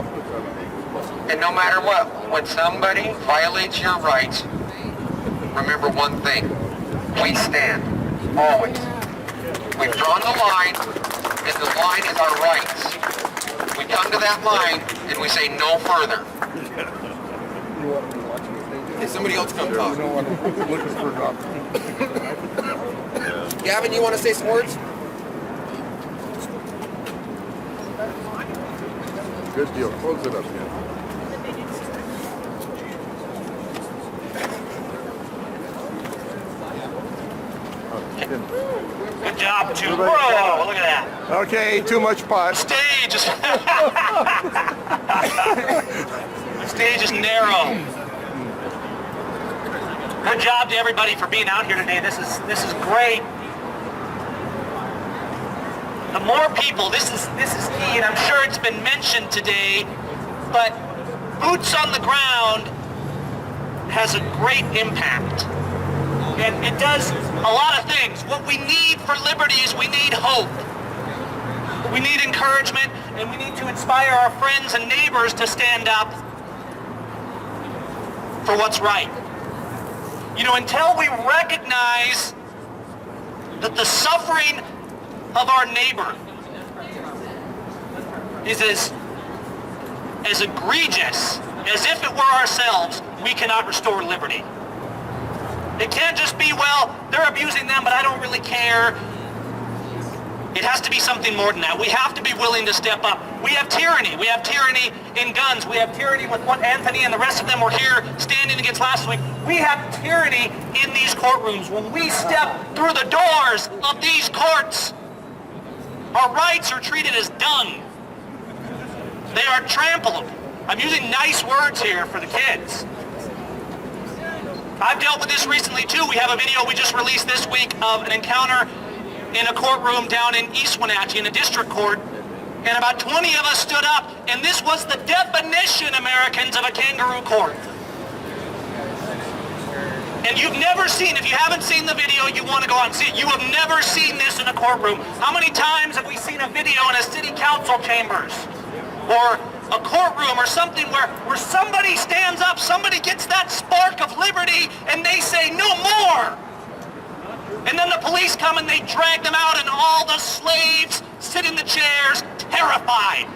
And no matter what, when somebody violates your rights, remember one thing. We stand, always. We've drawn the line, and the line is our rights. We come to that line, and we say no further. Okay, somebody else come talk. No one looking for nothing. Gavin, you want to say some words? Good deal. Close it up, man. Good job, June. Whoa, look at that. Okay, too much pot. Stage is stage is narrow. Good job to everybody for being out here today. This is great. The more people, this is key, and I'm sure it's been mentioned today, but boots on the ground has a great impact. And it does a lot of things. What we need for liberty is we need hope. We need encouragement, and we need to inspire our friends and neighbors to stand up for what's right. You know, until we recognize that the suffering of our neighbor is as egregious as if it were ourselves, we cannot restore liberty. It can't just be, well, they're abusing them, but I don't really care. It has to be something more than that. We have to be willing to step up. We have tyranny. We have tyranny in guns. We have tyranny with what Anthony and the rest of them were here standing against last week. We have tyranny in these courtrooms. When we step through the doors of these courts, our rights are treated as dung. They are trampled. I'm using nice words here for the kids. I've dealt with this recently too. We have a video we just released this week of an encounter in a courtroom down in East Wenatchee in a district court, and about 20 of us stood up, and this was the definition, Americans, of a kangaroo court. And you've never seen, if you haven't seen the video, you want to go out and see it. You have never seen this in a courtroom. How many times have we seen a video in a city council chambers or a courtroom or something where somebody stands up, somebody gets that spark of liberty, and they say, no more! And then the police come and they drag them out, and all the slaves sit in the chairs, terrified.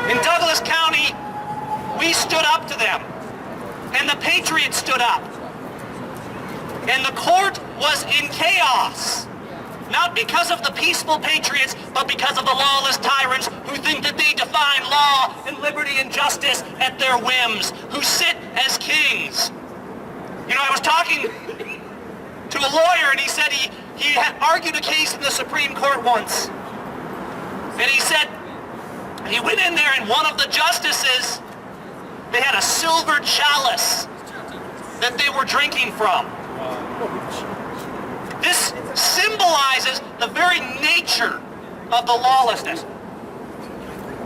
In Douglas County, we stood up to them, and the Patriots stood up. And the court was in chaos. Not because of the peaceful patriots, but because of the lawless tyrants who think that they define law and liberty and justice at their whims, who sit as kings. You know, I was talking to a lawyer, and he said he had argued a case in the Supreme Court once. And he said he went in there, and one of the justices, they had a silver chalice that they were drinking from. This symbolizes the very nature of the lawlessness.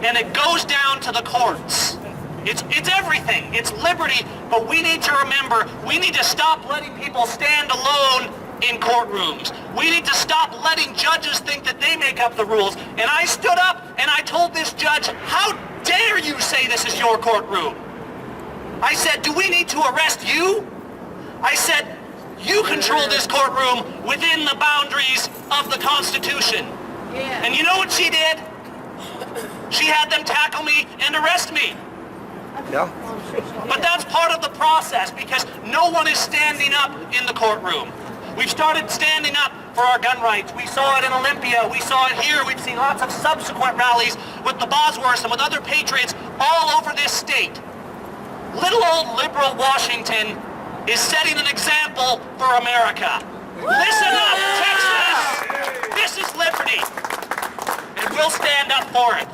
And it goes down to the courts. It's everything. It's liberty, but we need to remember, we need to stop letting people stand alone in courtrooms. We need to stop letting judges think that they make up the rules. And I stood up and I told this judge, how dare you say this is your courtroom? I said, do we need to arrest you? I said, you control this courtroom within the boundaries of the Constitution. Yeah. And you know what she did? She had them tackle me and arrest me. Yeah. But that's part of the process, because no one is standing up in the courtroom. We've started standing up for our gun rights. We saw it in Olympia. We saw it here. We've seen lots of subsequent rallies with the Bosworths and with other patriots all over this state. Little old liberal Washington is setting an example for America. Listen up, Texas! This is liberty, and we'll stand up for it.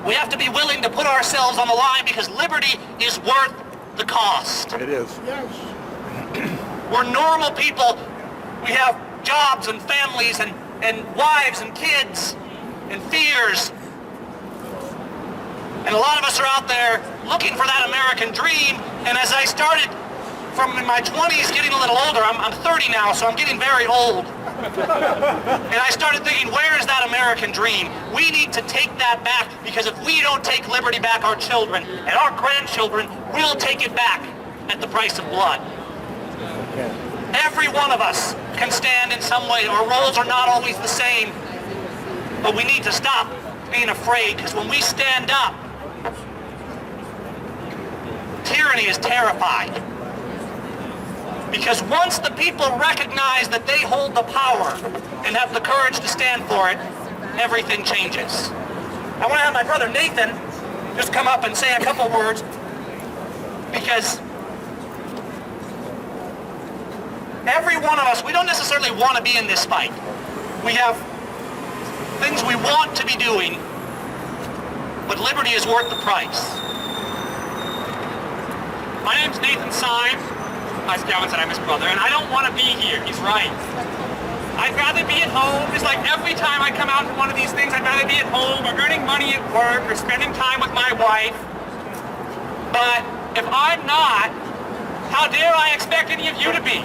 We have to be willing to put ourselves on the line, because liberty is worth the cost. It is. We're normal people. We have jobs and families and wives and kids and fears. And a lot of us are out there looking for that American dream. And as I started from in my 20s, getting a little older, I'm 30 now, so I'm getting very old. And I started thinking, where is that American dream? We need to take that back, because if we don't take liberty back, our children and our grandchildren will take it back at the price of blood. Every one of us can stand in some way. Our roles are not always the same, but we need to stop being afraid, because when we stand up, tyranny is terrified. Because once the people recognize that they hold the power and have the courage to stand for it, everything changes. I want to have my brother Nathan just come up and say a couple words, because every one of us, we don't necessarily want to be in this fight. We have things we want to be doing, but liberty is worth the price. My name's Nathan Syme. As Gavin said, I'm his brother, and I don't want to be here. He's right. I'd rather be at home. Just like every time I come out for one of these things, I'd rather be at home or earning money at work or spending time with my wife. But if I'm not, how dare I expect any of you to be?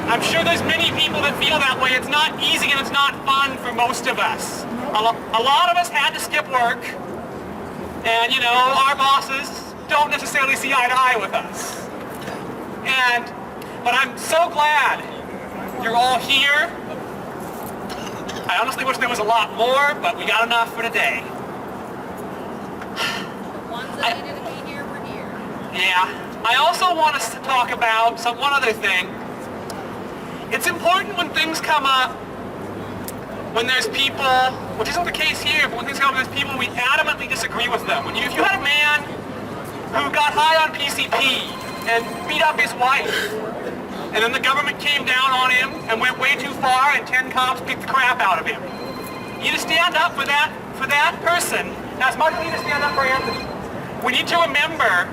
I'm sure there's many people that feel that way. It's not easy and it's not fun for most of us. A lot of us had to skip work, and you know, our bosses don't necessarily see eye to eye with us. But I'm so glad you're all here. I honestly wish there was a lot more, but we got enough for today. The ones that needed to be here were here. Yeah. I also want us to talk about one other thing. It's important when things come up, when there's people, which isn't the case here, but when things come up, there's people we adamantly disagree with them. If you had a man who got high on PCP and beat up his wife, and then the government came down on him and went way too far, and 10 cops kicked the crap out of him. You need to stand up for that person as much as we need to stand up for Anthony. We need to remember,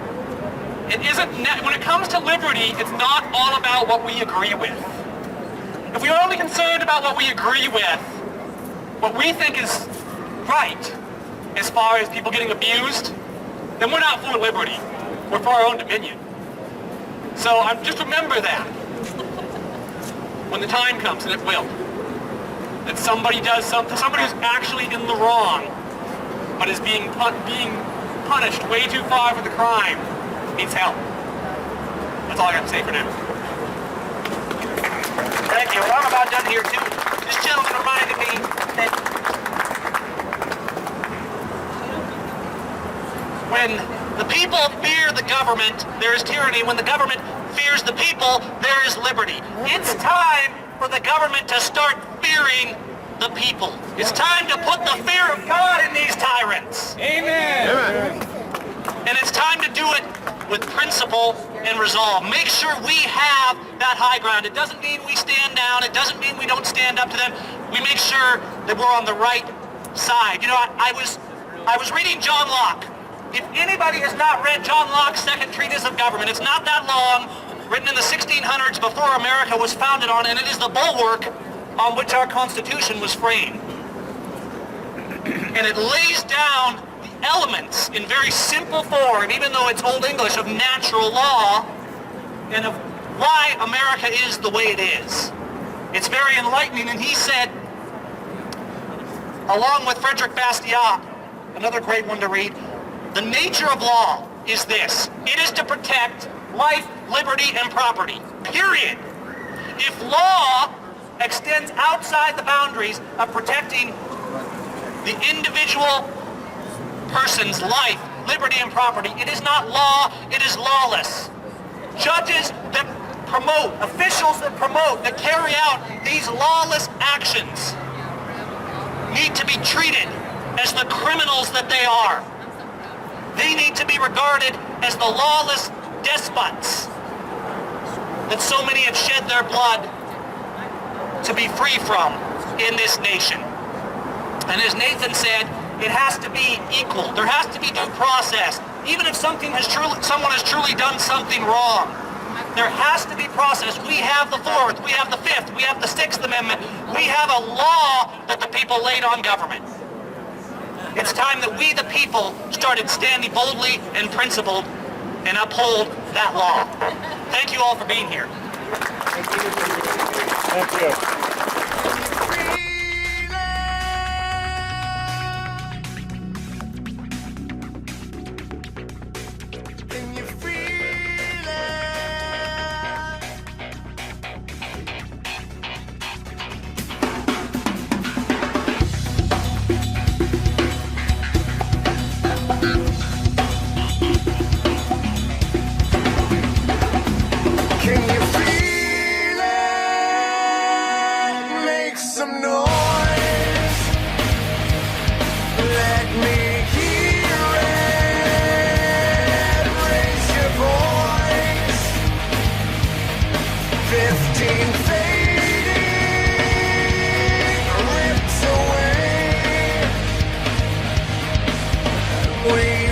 when it comes to liberty, it's not all about what we agree with. If we are only concerned about what we agree with, what we think is right, as far as people getting abused, then we're not for liberty. We're for our own dominion. So just remember that when the time comes, and it will, that somebody does something, somebody who's actually in the wrong, but is being punished way too far for the crime, needs help. That's all I got to say for now. Thank you. Well, I'm about done here too. This gentleman reminded me that when the people fear the government, there is tyranny. When the government fears the people, there is liberty. It's time for the government to start fearing the people. It's time to put the fear of God in these tyrants. Amen. And it's time to do it with principle and resolve. Make sure we have that high ground. It doesn't mean we stand down. It doesn't mean we don't stand up to them. We make sure that we're on the right side. You know, I was reading John Locke. If anybody has not read John Locke's Second Treatise of Government, it's not that long, written in the 1600s before America was founded on, and it is the bulwark on which our Constitution was framed. And it lays down the elements in very simple form, even though it's Old English, of natural law and of why America is the way it is. It's very enlightening, and he said, along with Frederick Bastiat, another great one to read, the nature of law is this. It is to protect life, liberty, and property. Period. If law extends outside the boundaries of protecting the individual person's life, liberty, and property, it is not law, it is lawless. Judges that promote, officials that promote, that carry out these lawless actions need to be treated as the criminals that they are. They need to be regarded as the lawless despots that so many have shed their blood to be free from in this nation. And as Nathan said, it has to be equal. There has to be due process. Even if someone has truly done something wrong, there has to be process. We have the 4th, we have the 5th, we have the 6th Amendment. We have a law that the people laid on government. It's time that we, the people, started standing boldly and principled and uphold that law. Thank you all for being here. Thank you. queen.